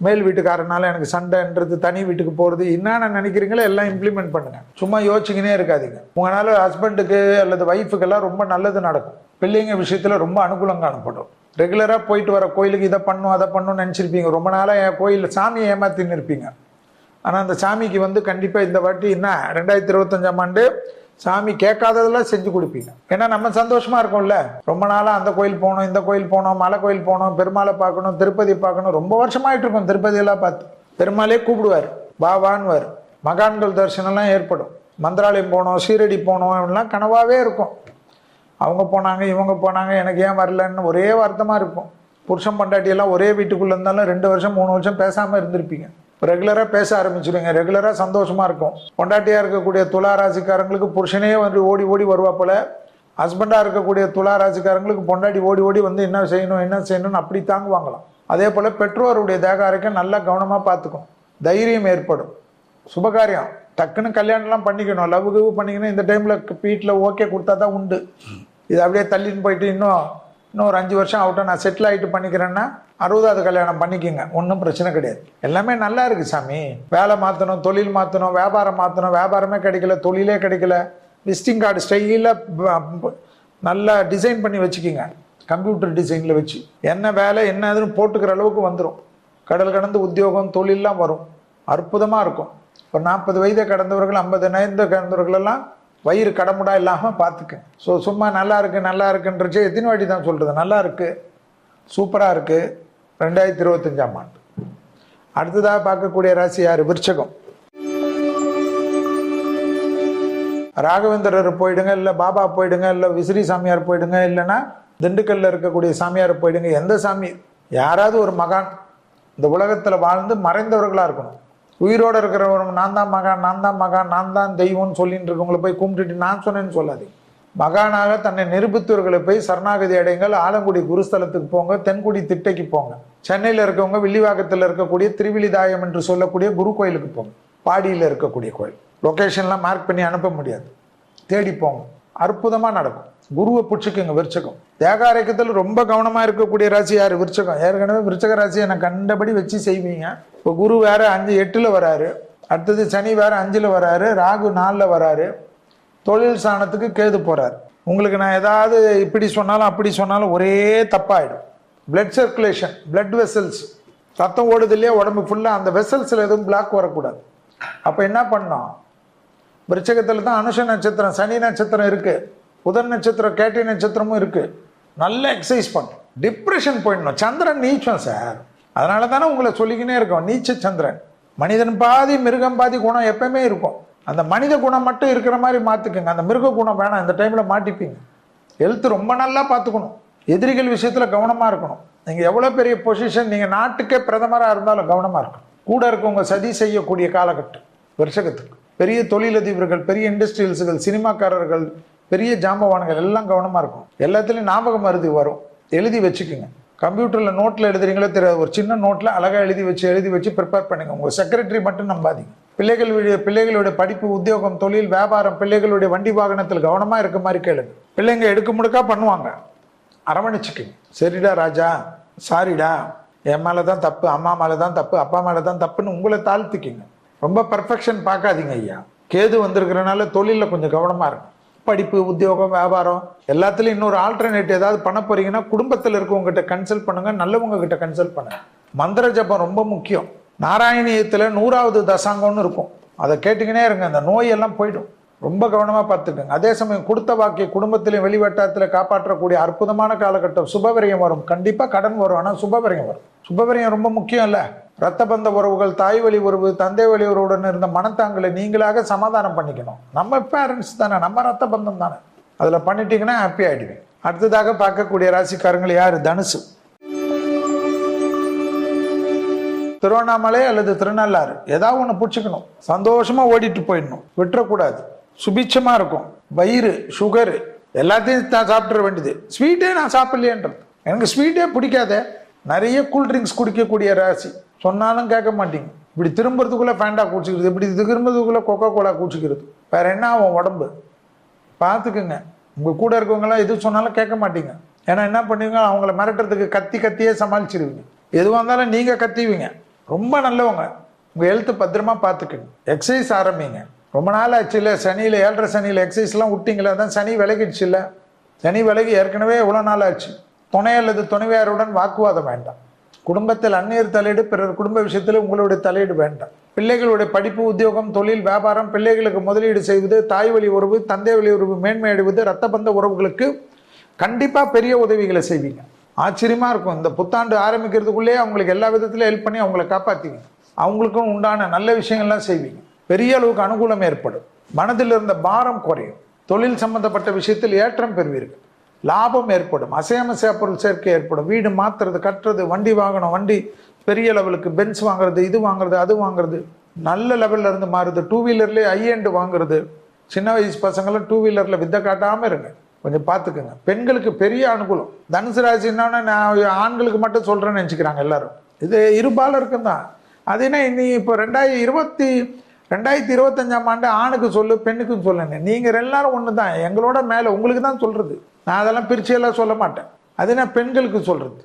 Speaker 1: மேல் வீட்டுக்காரனால எனக்கு சண்டைன்றது, தனி வீட்டுக்கு போகிறது, என்னென்ன நினைக்கிறீங்களோ எல்லாம் இம்ப்ளிமெண்ட் பண்ணுங்க. சும்மா யோசிச்சுக்கினே இருக்காதீங்க. உங்களால் ஹஸ்பண்டுக்கு அல்லது ஒய்ஃபுக்கெல்லாம் ரொம்ப நல்லது நடக்கும். பிள்ளைங்க விஷயத்தில் ரொம்ப அனுகூலம் காணப்படும். ரெகுலராக போயிட்டு வர கோயிலுக்கு இதை பண்ணும் அதை பண்ணணும்னு நினச்சிருப்பீங்க. ரொம்ப நாளாக என் கோயிலில் சாமியை ஏமாத்தின்னு இருப்பீங்க. ஆனால் அந்த சாமிக்கு கண்டிப்பாக இந்த வாட்டி என்ன 2025ஆம் ஆண்டு சாமி கேட்காததெல்லாம் செஞ்சு கொடுப்பீங்க. ஏன்னா நம்ம சந்தோஷமா இருக்கோம்ல. ரொம்ப நாளா அந்த கோயில் போகணும், இந்த கோயில் போகணும், மலை கோயில் போகணும், பெருமாளை பார்க்கணும், திருப்பதி பார்க்கணும், ரொம்ப வருஷமாயிட்டு இருக்கோம். திருப்பதியெல்லாம் பார்த்து பெருமாளே கூப்பிடுவார், பாவான்வார். மகான்கள் தரிசனம்லாம் ஏற்படும். மந்திராலயம் போனோம், சீரடி போனோம், எல்லாம் கனவாவே இருக்கும். அவங்க போனாங்க, இவங்க போனாங்க, எனக்கு ஏன் வரலன்னு ஒரே வருத்தமா இருக்கும். புருஷன் பொண்டாட்டியெல்லாம் ஒரே வீட்டுக்குள்ள இருந்தாலும் 2 வருஷம் 3 வருஷம் பேசாம இருந்திருப்பீங்க. ரெகுலராக பேச ஆரம்பிச்சுடுங்க. ரெகுலராக சந்தோஷமா இருக்கும். பொண்டாட்டியாக இருக்கக்கூடிய துலா ராசிக்காரங்களுக்கு புருஷனே ஓடி ஓடி வருவா போல. ஹஸ்பண்டாக இருக்கக்கூடிய துலா ராசிக்காரங்களுக்கு பொண்டாட்டி ஓடி ஓடி என்ன செய்யணும்னு அப்படி தாங்குவாங்களாம். அதே போல் பெற்றோருடைய தேக ஆரோக்கியம் நல்லா கவனமாக பார்த்துக்கணும். தைரியம் ஏற்படும். சுபகாரியம் டக்குன்னு கல்யாணம்லாம் பண்ணிக்கணும். லவ் கிவ் பண்ணிக்கணும். இந்த டைமில் வீட்டில் ஓகே கொடுத்தா தான் உண்டு. இது அப்படியே தள்ளின்னு போயிட்டு இன்னும் ஒரு 5 வருஷம் ஆகட்டும், நான் செட்டில் ஆகிட்டு பண்ணிக்கிறேன்னா 60வது கல்யாணம் பண்ணிக்கோங்க. ஒன்றும் பிரச்சனை கிடையாது. எல்லாமே நல்லா இருக்குது சாமி. வேலை மாற்றணும், தொழில் மாற்றணும், வியாபாரம் மாற்றணும். வியாபாரமே கிடைக்கல, தொழிலே கிடைக்கல. விசிட்டிங் கார்டு ஸ்டைலில் நல்லா டிசைன் பண்ணி வச்சுக்கிங்க. கம்ப்யூட்டர் டிசைனில் வச்சு என்ன வேலை என்னதுன்னு போட்டுக்கிற அளவுக்கு வந்துடும். கடல் கடந்து உத்தியோகம் தொழிலெலாம் வரும். அற்புதமாக இருக்கும். இப்போ 40 வயதை கடந்தவர்கள் 50 வயதை கடந்தவர்கள் எல்லாம் வயிறு கடமுடா இல்லாமல் பார்த்துக்க. ஸோ சும்மா நல்லா இருக்குன்றச்சு எத்தனை வாட்டி தான் சொல்கிறது? நல்லா இருக்கு, சூப்பராக இருக்கு. 2025ஆம் ஆண்டு. அடுத்ததாக பார்க்கக்கூடிய ராசி யார்? விருச்சகம். ராகவேந்திரர் போயிடுங்க, இல்லை பாபா போயிடுங்க, இல்லை விசிறி சாமியார் போயிடுங்க, இல்லைன்னா திண்டுக்கல்ல இருக்கக்கூடிய சாமியார் போயிடுங்க. எந்த சாமி, யாராவது ஒரு மகான் இந்த உலகத்தில் வாழ்ந்து மறைந்தவர்களாக இருக்கணும். உயிரோடு இருக்கிறவங்க நான் தான் மகான், நான் தான் மகான், நான் தான் தெய்வம்னு சொல்லிட்டு இருக்கவங்களை போய் கும்பிட்டுட்டு நான் சொன்னேன்னு சொல்லாதீங்க. மகானாக தன்னை நிரூபித்தவர்களை போய் சரணாகதி அடைங்கள். ஆலங்குடி குருஸ்தலத்துக்கு போங்க, தென்குடி திட்டைக்கு போங்க. சென்னையில் இருக்கவங்க வில்லிவாக்கத்தில் இருக்கக்கூடிய திருவிழிதாயம் என்று சொல்லக்கூடிய குரு கோயிலுக்கு போங்க. பாடியில் இருக்கக்கூடிய கோயில். லொக்கேஷன்லாம் மார்க் பண்ணி அனுப்ப முடியாது, தேடி போங்க, அற்புதமாக நடக்கும். குருவை பிடிச்சிக்கோங்க. விருச்சகம். தேகாரக்கத்தில் ரொம்ப கவனமாக இருக்கக்கூடிய ராசி யார்? விருச்சகம். ஏற்கனவே விருச்சக ராசியை நான் கண்டபடி வச்சு செய்வீங்க. இப்போ குரு வேற 5-8 வராரு, அடுத்தது சனி வேற 5 வராரு, ராகு 4 வராரு, தொழில் ஸ்தானத்துக்கு கேது போறாரு. உங்களுக்கு நான் ஏதாவது இப்படி சொன்னாலும் அப்படி சொன்னாலும் ஒரே தப்பாயிடும். பிளட் சர்க்குலேஷன், பிளட் வெசல்ஸ், ரத்தம் ஓடுது இல்லையா உடம்பு ஃபுல்லாக, அந்த வெசல்ஸில் எதுவும் பிளாக் வரக்கூடாது. அப்போ என்ன பண்ணோம்? விருச்சகத்தில் தான் அனுஷ நட்சத்திரம், சனி நட்சத்திரம் இருக்கு, புதன் நட்சத்திரம், கேட்டை நட்சத்திரமும் இருக்கு. நல்ல எக்ஸசைஸ் பண்ணும். டிப்ரெஷன் போயிடணும். சந்திரன் நீச்சம் சார், அதனால தானே உங்களை சொல்லிக்கினே இருக்கோம். நீச்ச சந்திரன். மனிதன் பாதி மிருகம் பாதி குணம் எப்பவுமே இருக்கும். அந்த மனித குணம் மட்டும் இருக்கிற மாதிரி மாற்றிக்கோங்க. அந்த மிருக குணம் வேணாம், இந்த டைமில் மாட்டிப்பீங்க. ஹெல்த் ரொம்ப நல்லா பார்த்துக்கணும். எதிரிகள் விஷயத்தில் கவனமாக இருக்கணும். நீங்கள் எவ்வளோ பெரிய பொசிஷன், நீங்கள் நாட்டுக்கே பிரதமராக இருந்தாலும் கவனமாக இருக்கணும். கூட இருக்கவங்க சதி செய்யக்கூடிய காலகட்டம் வருஷத்துக்கு. பெரிய தொழிலதிபர்கள், பெரிய இண்டஸ்ட்ரியல்ஸுகள், சினிமாக்காரர்கள், பெரிய ஜாம்பவான்கள் எல்லாம் கவனமாக இருக்கும். எல்லாத்துலேயும் ஞாபகம் மருதி வரும், எழுதி வச்சுக்கோங்க. கம்ப்யூட்டரில் நோட்டில் எழுதுறீங்களோ தெரியாது, ஒரு சின்ன நோட்டில் அழகாக எழுதி வச்சு ப்ரிப்பேர் பண்ணுங்க. உங்கள் செக்ரட்டரி மட்டும் நம்பாதீங்க. பிள்ளைகளுடைய படிப்பு, உத்தியோகம், தொழில், வியாபாரம், பிள்ளைகளுடைய வண்டி வாகனத்தில் கவனமாக இருக்க மாதிரி கேளுங்க. பிள்ளைங்க எடுக்க முடுக்கா பண்ணுவாங்க, அரவணைச்சிக்கங்க. சரிடா ராஜா, சாரிடா, என் மேலே தான் தப்பு, அம்மா மேலே தான் தப்பு, அப்பா மேலே தான் தப்புன்னு உங்களை தாழ்த்திக்கிங்க. ரொம்ப பர்ஃபெக்ஷன் பார்க்காதீங்க ஐயா. கேது வந்திருக்கிறனால தொழிலில் கொஞ்சம் கவனமாக இருக்கும். படிப்பு, உத்தியோகம், வியாபாரம் எல்லாத்துலேயும் இன்னொரு ஆல்டர்னேட் ஏதாவது பண்ண போறீங்கன்னா குடும்பத்தில் இருக்கவங்ககிட்ட கன்சல்ட் பண்ணுங்க, நல்லவங்க கிட்ட கன்சல்ட் பண்ணுங்க. மந்திர ஜபம் ரொம்ப முக்கியம். நாராயணியத்தில் 100வது தசாங்கம்னு இருக்கும், அதை கேட்டுக்கினே இருங்க. அந்த நோயெல்லாம் போயிடும். ரொம்ப கவனமாக பார்த்துக்கோங்க. அதே சமயம் கொடுத்த வாக்கிய குடும்பத்திலையும் வெளிவட்டாரத்தில் காப்பாற்றக்கூடிய அற்புதமான காலகட்டம். சுபவிரயம் வரும், கண்டிப்பாக கடன் வரும், ஆனால் சுபவிரயம் வரும். சுபவிரயம் ரொம்ப முக்கியம் இல்லை? ரத்த பந்த உறவுகள், தாய் வழி உறவு, தந்தை வழி உறவுடன் இருந்த மனத்தாங்களை நீங்களாக சமாதானம் பண்ணிக்கணும். நம்ம பேரண்ட்ஸ் தானே, நம்ம ரத்த பந்தம் தானே, அதில் பண்ணிட்டீங்கன்னா ஹாப்பி ஆகிடுவேன். அடுத்ததாக பார்க்கக்கூடிய ராசிக்காரங்கள் யார்? தனுசு. திருவண்ணாமலை அல்லது திருநள்ளாறு ஏதாவது ஒன்று பிடிச்சிக்கணும். சந்தோஷமாக ஓடிட்டு போயிடணும், விட்டுறக்கூடாது. சுபிட்சமாக இருக்கும். வயிறு, சுகரு எல்லாத்தையும் தான் சாப்பிட்ற வேண்டியது. ஸ்வீட்டே நான் சாப்பிடலையேன்றது. எனக்கு ஸ்வீட்டே பிடிக்காதே. நிறைய கூல்ட்ரிங்க்ஸ் குடிக்கக்கூடிய ராசி, சொன்னாலும் கேட்க மாட்டீங்க. இப்படி திரும்புறதுக்குள்ளே ஃபேண்டா குடிச்சிக்கிறது, இப்படி திரும்புறதுக்குள்ளே கொக்கோ கோலா குடிச்சிக்கிறது. வேற என்ன ஆகும் உடம்பு? பார்த்துக்குங்க. உங்கள் கூட இருக்கவங்களாம் எது சொன்னாலும் கேட்க மாட்டீங்க. ஏன்னா என்ன பண்ணுவீங்க? அவங்கள மிரட்டுறதுக்கு கத்தியே சமாளிச்சிருவீங்க. எதுவாக இருந்தாலும் நீங்கள் கத்திவீங்க. ரொம்ப நல்லவங்க. உங்கள் ஹெல்த்து பத்திரமா பார்த்துக்குங்க. எக்ஸசைஸ் ஆரம்பிங்க. ரொம்ப நாள் ஆச்சு இல்லை, சனியில் 7.5 சனியில் எக்ஸசைஸ்லாம் விட்டிங்களா? தான் சனி விலகிடுச்சு இல்லை? சனி விலகி ஏற்கனவே எவ்வளோ நாள் ஆச்சு. துணை அல்லது துணைவியாருடன் வாக்குவாதம் வேண்டாம். குடும்பத்தில் அந்நியர் தலையீடு, பிறர் குடும்ப விஷயத்தில் உங்களுடைய தலையீடு வேண்டாம். பிள்ளைகளுடைய படிப்பு, உத்தியோகம், தொழில், வியாபாரம், பிள்ளைகளுக்கு முதலீடு செய்வது, தாய் வழி உறவு, தந்தை வழி உறவு மேன்மை அடைவது, ரத்த பந்த உறவுகளுக்கு கண்டிப்பாக பெரிய உதவிகளை செய்வீங்க. ஆச்சரியமாக இருக்கும். இந்த புத்தாண்டு ஆரம்பிக்கிறதுக்குள்ளேயே அவங்களுக்கு எல்லா விதத்திலும் ஹெல்ப் பண்ணி அவங்கள காப்பாற்றுவீங்க. அவங்களுக்கும் உண்டான நல்ல விஷயங்கள்லாம் செய்வீங்க. பெரிய அளவுக்கு அனுகூலம் ஏற்படும். மனதில் இருந்த பாரம் குறையும். தொழில் சம்பந்தப்பட்ட விஷயத்தில் ஏற்றம் பெறுவீர்கள். லாபம் ஏற்படும். அசையாமசையா பொருள் சேர்க்கை ஏற்படும். வீடு மாற்றுறது, கட்டுறது, வண்டி வாங்கணும், வண்டி பெரிய லெவலுக்கு பென்ஸ் வாங்குறது, இது வாங்குறது, அது வாங்குறது, நல்ல லெவலில் இருந்து மாறுது. 2 வீலர்லேயே ஹை-எண்ட் வாங்குறது. சின்ன வயசு பசங்களும் 2 வீலரில் வித்தை காட்டாமல் இருங்க, கொஞ்சம் பார்த்துக்குங்க. பெண்களுக்கு பெரிய அனுகூலம். தனுசு ராசின்னா நான் ஆண்களுக்கு மட்டும் சொல்கிறேன்னு நினச்சிக்கிறாங்க எல்லாரும். இது இருபாலருக்கும் தான். அது என்ன, இன்னி இப்போ 2025ஆம் ஆண்டு ஆணுக்கு சொல்லு, பெண்ணுக்கும் சொல்லுங்க. நீங்கள் எல்லாரும் ஒன்று தான், எங்களோட மேலே உங்களுக்கு தான் சொல்கிறது. நான் அதெல்லாம் பிரிச்சியெல்லாம் சொல்ல மாட்டேன். அது என்ன பெண்களுக்கு சொல்கிறது.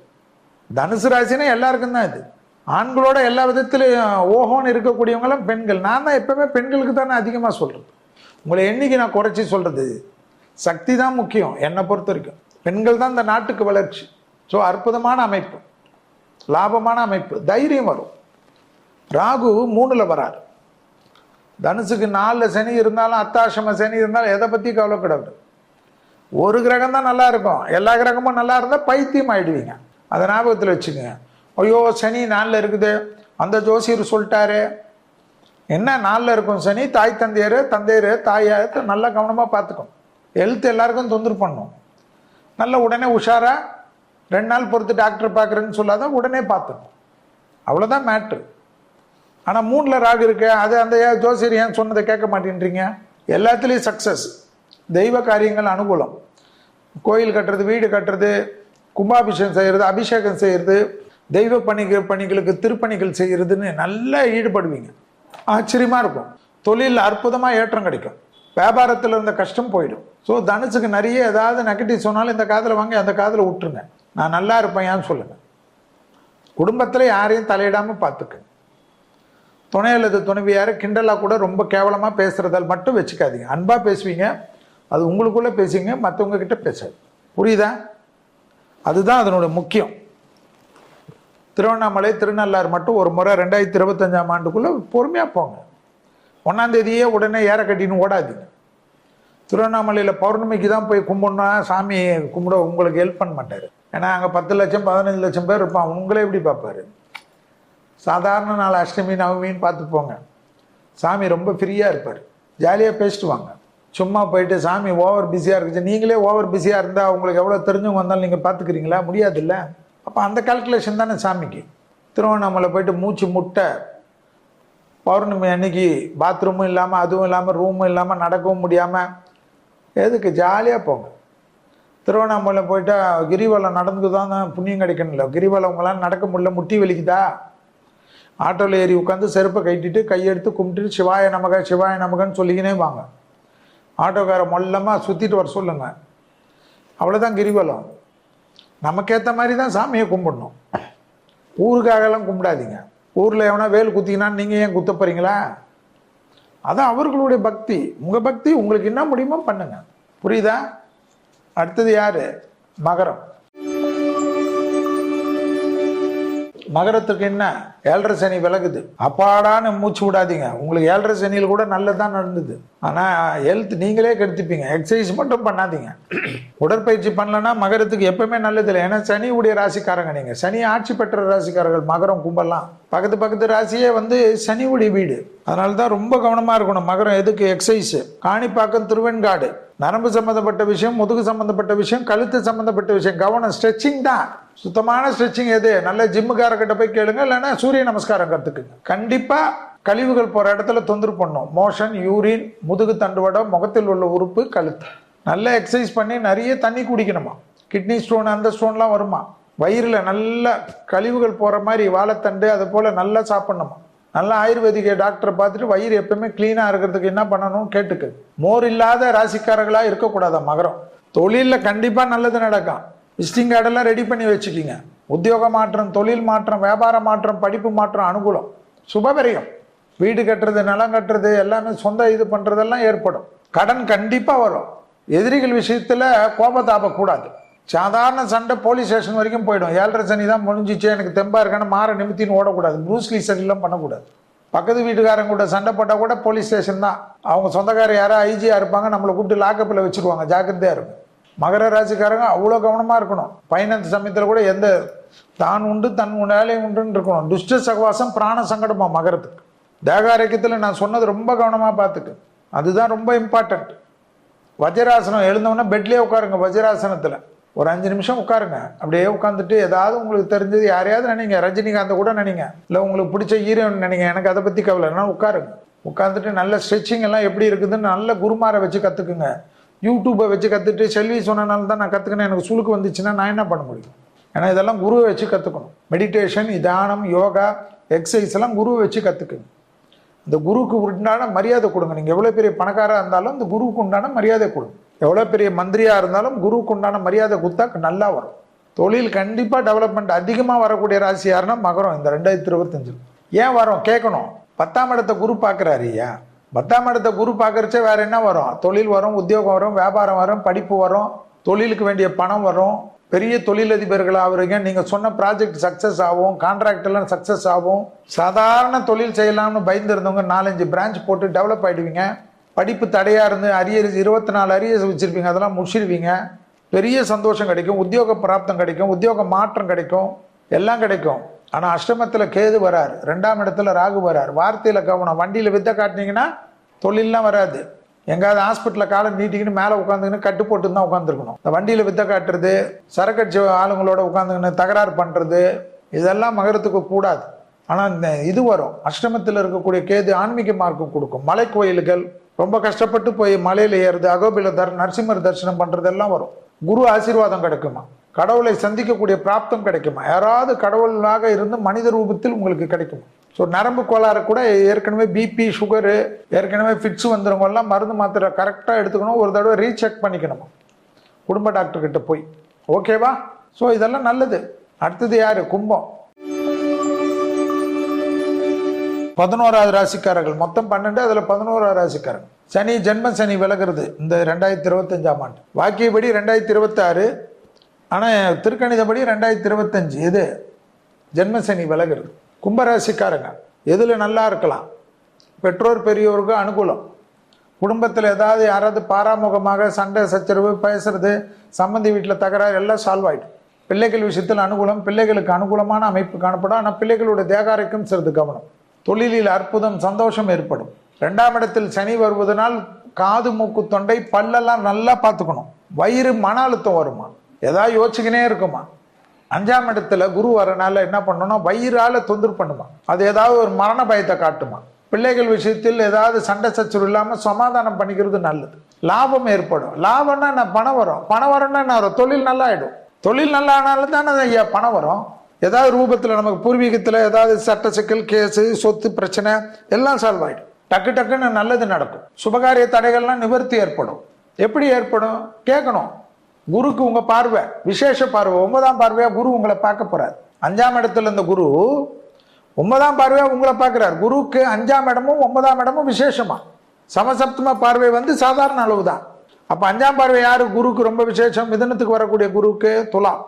Speaker 1: தனுசு ராசினா எல்லாருக்கும் தான். இது ஆண்களோட எல்லா விதத்திலையும் ஓஹோன்னு இருக்கக்கூடியவங்களாம் பெண்கள். நான் தான் எப்பவுமே பெண்களுக்கு தானே அதிகமாக சொல்கிறது. உங்களை என்னைக்கு நான் குறைச்சி சொல்கிறது? சக்தி தான் முக்கியம் என்னை பொறுத்த வரைக்கும். பெண்கள் தான் இந்த நாட்டுக்கு வளர்ச்சி. ஸோ அற்புதமான அமைப்பு, லாபமான அமைப்பு, தைரியம் வரும். ராகு 3ல் வராரு. தனுசுக்கு 4 சனி இருந்தாலும் அத்தாசிரம சனி இருந்தாலும் எதை பற்றி கவலைப்படாது. ஒரு கிரகம் தான் நல்லா இருக்கும், எல்லா கிரகமும் நல்லா இருந்தால் பைத்தியம் ஆயிடுவீங்க. அதை ஞாபகத்தில் வச்சுக்கோங்க. ஐயோ சனி 4 இருக்குது, அந்த ஜோசியர் சொல்லிட்டாரு. என்ன 4 இருக்கும் சனி? தாய் தந்தையர் தாயார் நல்லா கவனமாக பார்த்துக்கும். ஹெல்த் எல்லாருக்கும் தொந்தரவு பண்ணும். நல்ல உடனே உஷாரா 2 நாள் பொறுத்து டாக்டர் பார்க்குறேன்னு சொல்லாத உடனே பார்த்துக்கும். அவ்வளோதான் மேட்ரு. ஆனால் 3ல் ராகு இருக்கு, அது அந்த ஜோசியர் ஏன் சொன்னதை கேட்க மாட்டேன்றீங்க? எல்லாத்துலேயும் சக்ஸஸ், தெய்வ காரியங்கள் அனுகூலம். கோயில் கட்டுறது, வீடு கட்டுறது, கும்பாபிஷேகம் செய்கிறது, அபிஷேகம் செய்கிறது, தெய்வ பணிகளுக்கு திருப்பணிகள் செய்கிறதுன்னு நல்லா ஈடுபடுவீங்க. ஆச்சரியமாக இருக்கும். தொழிலில் அற்புதமாக ஏற்றம் கிடைக்கும். வியாபாரத்தில் இருந்த கஷ்டம் போயிடும். ஸோ தனுசுக்கு நிறைய ஏதாவது நெகட்டிவ் சொன்னாலும் இந்த காதில் வாங்க, அந்த காதில் விட்டுருங்க. நான் நல்லா இருப்பேன் ஏன்னு சொல்லுங்கள். குடும்பத்தில் யாரையும் தலையிடாமல் பார்த்துக்க. துணை அல்லது துணைவியார் கிண்டலாக கூட ரொம்ப கேவலமாக பேசுகிறதால் மட்டும் வச்சுக்காதீங்க. அன்பாக பேசுவீங்க, அது உங்களுக்குள்ளே பேசுவீங்க, மற்றவங்க கிட்ட பேசாது. புரியுதா? அதுதான் அதனுடைய முக்கியம். திருவண்ணாமலை திருநள்ளாறு மட்டும் ஒரு முறை 2025ஆம் ஆண்டுக்குள்ளே பொறுமையாக போங்க. 1ஆம் தேதியே உடனே ஏற கட்டின்னு ஓடாதீங்க. திருவண்ணாமலையில் பௌர்ணமிக்கு தான் போய் கும்பிடணும்னா சாமி கும்பிட உங்களுக்கு ஹெல்ப் பண்ண மாட்டார். ஏன்னா அங்கே 10 லட்சம் 15 லட்சம் பேர் இருப்பான். உங்களே எப்படி பார்ப்பாரு? சாதாரண நாள் அஷ்டமி நவமின்னு பார்த்து போங்க. சாமி ரொம்ப ஃப்ரீயாக இருப்பார். ஜாலியாக பேசிட்டு வாங்க. சும்மா போயிட்டு சாமி ஓவர் பிஸியாக இருக்குது, நீங்களே ஓவர் பிஸியாக இருந்தால் உங்களுக்கு எவ்வளோ தெரிஞ்சவங்க வந்தாலும் நீங்கள் பார்த்துக்கிறீங்களா? முடியாதுல்ல. அப்போ அந்த கால்குலேஷன் தானே சாமிக்கு. திருவண்ணாமலை போயிட்டு மூச்சு முட்டை பௌர்ணமி அன்னைக்கு பாத்ரூமும் இல்லாமல், அதுவும் இல்லாமல், ரூமும் இல்லாமல், நடக்கவும் முடியாமல், எதுக்கு? ஜாலியாக போங்க. திருவண்ணாமலை போயிட்டால் கிரிவலம் நடந்து தான் புண்ணியம் கிடைக்கணும்ல. கிரிவலம் உங்களால் நடக்க முடியல, முட்டி வலிக்குதா? ஆட்டோவில் ஏறி உட்காந்து செருப்பை கட்டிட்டு கையெடுத்து கும்பிட்டுட்டு சிவாய நமக சிவாய நமகன்னு சொல்லிக்கினே வாங்க. ஆட்டோக்கார மொல்லமாக சுற்றிட்டு வர சொல்லுங்க. அவ்வளோதான் கிரிவலம். நமக்கேற்ற மாதிரி தான் சாமியை கும்பிடணும். ஊருக்காகலாம் கும்பிடாதீங்க. ஊரில் எவனா வேல் குத்திக்கினான்னு நீங்கள் ஏன் குத்த போகிறீங்களா? அதான் அவர்களுடைய பக்தி. உங்கள் பக்தி உங்களுக்கு என்ன முடியுமோ பண்ணுங்க. புரியுதா? அடுத்தது யாரு? மகரம். மகரத்துக்கு என்ன? 7.5 சனி விலகுது. அப்பாடான்னு மூச்சு விடாதீங்க. உங்களுக்கு 7.5 சனியில் கூட நல்லதான் நடந்தது. ஆனால் ஹெல்த் நீங்களே கெடுத்துப்பீங்க. எக்ஸசைஸ் மட்டும் பண்ணாதீங்க. உடற்பயிற்சி பண்ணலன்னா மகரத்துக்கு எப்பவுமே நல்லது இல்லை. ஏன்னா சனி உடைய ராசிக்காரங்க. நீங்கள் சனி ஆட்சி பெற்ற ராசிக்காரர்கள். மகரம் கும்பலாம் பக்கத்து ராசியே சனி உடைய வீடு. அதனால தான் ரொம்ப கவனமாக இருக்கணும். மகரம் எதுக்கு? எக்ஸசைஸ். காணிப்பாக்கம், திருவெண்காடு, நரம்பு சம்மந்தப்பட்ட விஷயம், முதுகு சம்மந்தப்பட்ட விஷயம், கழுத்து சம்மந்தப்பட்ட விஷயம். கவனம். ஸ்ட்ரெச்சிங் தான். சுத்தமான ஸ்ட்ரெச்சிங் எது? நல்ல ஜிம்முக்காரர்கிட்ட போய் கேளுங்க, இல்லைன்னா சூரிய நமஸ்காரம் கற்றுக்குங்க. கண்டிப்பாக கழிவுகள் போகிற இடத்துல தொந்தரவு பண்ணும். மோஷன், யூரின், முதுகு தண்டுவடம், முகத்தில் உள்ள உறுப்பு, கழுத்து. நல்ல எக்ஸசைஸ் பண்ணி நிறைய தண்ணி குடிக்கணுமா. கிட்னி ஸ்டோன் அந்த ஸ்டோன்லாம் வருமா. வயிறில் நல்ல கழிவுகள் போகிற மாதிரி வாழைத்தண்டு அது போல் நல்லா சாப்பிட்ணுமா. நல்லா ஆயுர்வேதிக டாக்டரை பார்த்துட்டு வயிறு எப்பவுமே கிளீனாக இருக்கிறதுக்கு என்ன பண்ணணும் கேட்டுக்கு. மோர் இல்லாத ராசிக்காரர்களாக இருக்கக்கூடாதா மகரம். தொழிலில் கண்டிப்பாக நல்லது நடக்கும். விசிட்டிங் கார்டெல்லாம் ரெடி பண்ணி வச்சுக்கிங்க. உத்தியோக மாற்றம், தொழில் மாற்றம், வியாபார மாற்றம், படிப்பு மாற்றம் அனுகூலம். சுபபரியம். வீடு கட்டுறது, நிலம் கட்டுறது, எல்லாமே சொந்த இது பண்ணுறதெல்லாம் ஏற்படும். கடன் கண்டிப்பாக வரும். எதிரிகள் விஷயத்தில் கோபத்தாபக்கூடாது. சாதாரண சண்டை போலீஸ் ஸ்டேஷன் வரைக்கும் போயிடும். 7.5 சனி தான் முடிஞ்சிச்சு, எனக்கு தெம்பா இருக்கான்னு மாற நிமித்தின்னு ஓடக்கூடாது. ப்ரூஸ்லி சனிலாம் பண்ணக்கூடாது. பக்கத்து வீட்டுக்காரங்க கூட சண்டை போட்டால் கூட போலீஸ் ஸ்டேஷன் தான். அவங்க சொந்தக்காரர் யாராவது ஐஜியாக இருப்பாங்க, நம்மளை கூப்பிட்டு லாக்கப்பில் வச்சுருவாங்க. ஜாக்கிரதையாக இருக்கும். மகர ராசிக்காரங்க அவ்வளோ கவனமாக இருக்கணும். ஃபைனான்ஸ் சமயத்தில் கூட எந்த தான் உண்டு தன் வேலையும் உண்டுன்னு இருக்கணும். துஷ்ட சகவாசம் பிராண சங்கடமா மகரத்துக்கு. தேகாரோக்கியத்தில் நான் சொன்னது ரொம்ப கவனமாக பார்த்துக்கு. அதுதான் ரொம்ப இம்பார்ட்டன்ட். வஜ்ராசனம் எழுந்தோன்னா பெட்லேயே உட்காருங்க. வஜ்ராசனத்தில் ஒரு 5 நிமிஷம் உட்காருங்க. அப்படியே உட்காந்துட்டு ஏதாவது உங்களுக்கு தெரிஞ்சது யாரையாவது நினைங்க. ரஜினிகாந்தை கூட நினைங்க, இல்லை உங்களுக்கு பிடிச்ச ஹீரோயின் நினைங்க. எனக்கு அதை பற்றி கவலை இல்லைனா உட்காருங்க. உட்காந்துட்டு நல்ல ஸ்ட்ரெச்சிங் எல்லாம் எப்படி இருக்குதுன்னு நல்ல குருமாரை வச்சு கற்றுக்குங்க. யூடியூப்பை வச்சு கற்றுட்டு செல்வி சொன்னனால தான் நான் கற்றுக்கினேன். எனக்கு சுளுக்கு வந்துச்சுன்னா நான் என்ன பண்ண முடியும்? ஏன்னா இதெல்லாம் குருவை வச்சு கற்றுக்கணும். மெடிடேஷன், தியானம், யோகா, எக்ஸசைஸ் எல்லாம் குருவை வச்சு கற்றுக்குங்க. இந்த குருவுக்கு உண்டான மரியாதை கொடுங்க. நீங்கள் எவ்வளோ பெரிய பணக்காராக இருந்தாலும் இந்த குருவுக்கு உண்டான மரியாதை கொடுங்க. எவ்வளோ பெரிய மந்திரியாக இருந்தாலும் குருவுக்கு உண்டான மரியாதை கொடுத்தா நல்லா வரும். தொழில் கண்டிப்பாக டெவலப்மெண்ட் அதிகமாக வரக்கூடிய ராசி யாருன்னா மகரம். இந்த 2025 ஏன் வரும் கேட்கணும். 10ஆம் இடத்தை குரு பார்க்குறாரு. ஐயா 10ஆம் இடத்தை குரு பார்க்கறச்சே வேற என்ன வரும்? தொழில் வரும், உத்தியோகம் வரும், வியாபாரம் வரும், படிப்பு வரும், தொழிலுக்கு வேண்டிய பணம் வரும், பெரிய தொழிலதிபர்கள் ஆகுறீங்க. நீங்கள் சொன்ன ப்ராஜெக்ட் சக்ஸஸ் ஆகும், கான்ட்ராக்ட் எல்லாம் சக்ஸஸ் ஆகும். சாதாரண தொழில் செய்யலாம்னு பயந்து இருந்தவங்க 4-5 பிரான்ச் போட்டு டெவலப் ஆகிடுவீங்க. படிப்பு தடையாக இருந்து அரியர்ஸ் 24 அரியர்ஸ் வச்சுருப்பீங்க, அதெல்லாம் முடிச்சிருவீங்க. பெரிய சந்தோஷம் கிடைக்கும், உத்தியோக பிராப்தம் கிடைக்கும், உத்தியோக மாற்றம் கிடைக்கும், எல்லாம் கிடைக்கும். ஆனால் அஷ்டமத்தில் கேது வரார், 2ஆம் இடத்துல ராகு வரார். வார்த்தையில் கவனம். வண்டியில் வித்தை காட்டினீங்கன்னா தொழிலெலாம் வராது. எங்காவது ஹாஸ்பிட்டலில் காலை நீட்டிக்கின்னு மேலே உட்காந்துக்கின்னு கட்டு போட்டு தான் உட்காந்துருக்கணும். இந்த வண்டியில் வித்தை காட்டுறது, சரக்கட்சி ஆளுங்களோட உட்காந்துக்கின்னு தகராறு பண்ணுறது, இதெல்லாம் மகரத்துக்கு கூடாது. ஆனால் இந்த இது வரும். அஷ்டமத்தில் இருக்கக்கூடிய கேது ஆன்மீக மார்க்கம் கொடுக்கும். மலை கோயில்கள் ரொம்ப கஷ்டப்பட்டு போய் மலையில் ஏறுது, அகோபில நரசிம்மர் தரிசனம் பண்ணுறதெல்லாம் வரும். குரு ஆசீர்வாதம் கிடைக்குமா, கடவுளை சந்திக்கக்கூடிய பிராப்தம் கிடைக்குமா, யாராவது கடவுளாக இருந்து மனித ரூபத்தில் உங்களுக்கு கிடைக்குமா. ஸோ நரம்பு கோளாறு கூட ஏற்கனவே பிபி சுகரு ஏற்கனவே ஃபிட்ஸ் வந்துடுங்கலாம் மருந்து மாத்திரை கரெக்டாக எடுத்துக்கணும். ஒரு தடவை ரீசெக் பண்ணிக்கணுமா குடும்ப டாக்டர்கிட்ட போய். ஓகேவா? ஸோ இதெல்லாம் நல்லது. அடுத்தது யாரு? கும்பம். 11வது ராசிக்காரர்கள், மொத்தம் 12, அதில் 11வது ராசிக்காரர்கள். சனி ஜென்ம சனி விலகிறது இந்த 2025ஆம் ஆண்டு. வாக்கியபடி 2026, ஆனால் திருக்கணிதப்படி 2025. இது ஜென்ம சனி விலகிறது. கும்பராசிக்காரங்க எதில் நல்லா இருக்கலாம்? பெற்றோர் பெரியோருக்கு அனுகூலம். குடும்பத்தில் ஏதாவது யாராவது பாராமுகமாக சண்டை சச்சரவு பேசுறது, சம்பந்தி வீட்டில் தகராறு எல்லாம் சால்வ் ஆகிடும். பிள்ளைகள் விஷயத்தில் அனுகூலம், பிள்ளைகளுக்கு அனுகூலமான அமைப்பு காணப்படும். ஆனால் பிள்ளைகளுடைய தேகாரைக்கும் சிறிது கவனம். தொழிலில் அற்புதம், சந்தோஷம் ஏற்படும். 2ஆம் இடத்தில் சனி வருவதனால் காது மூக்கு தொண்டை பல்லெல்லாம் நல்லா பார்த்துக்கணும். வயிறு மன அழுத்தம் வருமா, ஏதாவது யோசிச்சுக்கினே இருக்குமா. 5ஆம் இடத்துல குரு வரனால என்ன பண்ணணும்னா வயிறால தொந்தரவு பண்ணுமா, அது ஏதாவது ஒரு மரண பயத்தை காட்டுமா. பிள்ளைகள் விஷயத்தில் ஏதாவது சண்டை சச்சரவு இல்லாமல் சமாதானம் பண்ணிக்கிறது நல்லது. லாபம் ஏற்படும். லாபம்னா என்ன? பணம் வரும். பணம் வரும்னா என்ன வரும்? தொழில் நல்லா ஆகிடும். தொழில் நல்லா ஆனாலும் தானே ஐயா பணம் வரும். ஏதாவது ரூபத்தில் நமக்கு பூர்வீகத்தில் ஏதாவது சட்ட சிக்கல், கேஸு, சொத்து பிரச்சனை எல்லாம் சால்வ் ஆகிடும். டக்கு டக்குன்னு நல்லது நடக்கும். சுபகாரிய தடைகள்லாம் நிவர்த்தி ஏற்படும். எப்படி ஏற்படும்? கேட்கணும். குருக்கு உங்க பார்வை விசேஷ பார்வை, 9ஆம் பார்வையா குரு உங்களை பார்க்க போறார். 5ஆம் இடத்துல இந்த குரு 9ஆம் பார்வையா உங்களை பார்க்கிறார். குருக்கு 5ஆம் இடமும் 9ஆம் இடமும் விசேஷமா. சமசப்தம பார்வை வந்து சாதாரண அளவு தான். அப்ப 5ஆம் பார்வை யாரு? குருக்கு ரொம்ப விசேஷம். மிதுனத்துக்கு வரக்கூடிய குருக்கு துலாம்.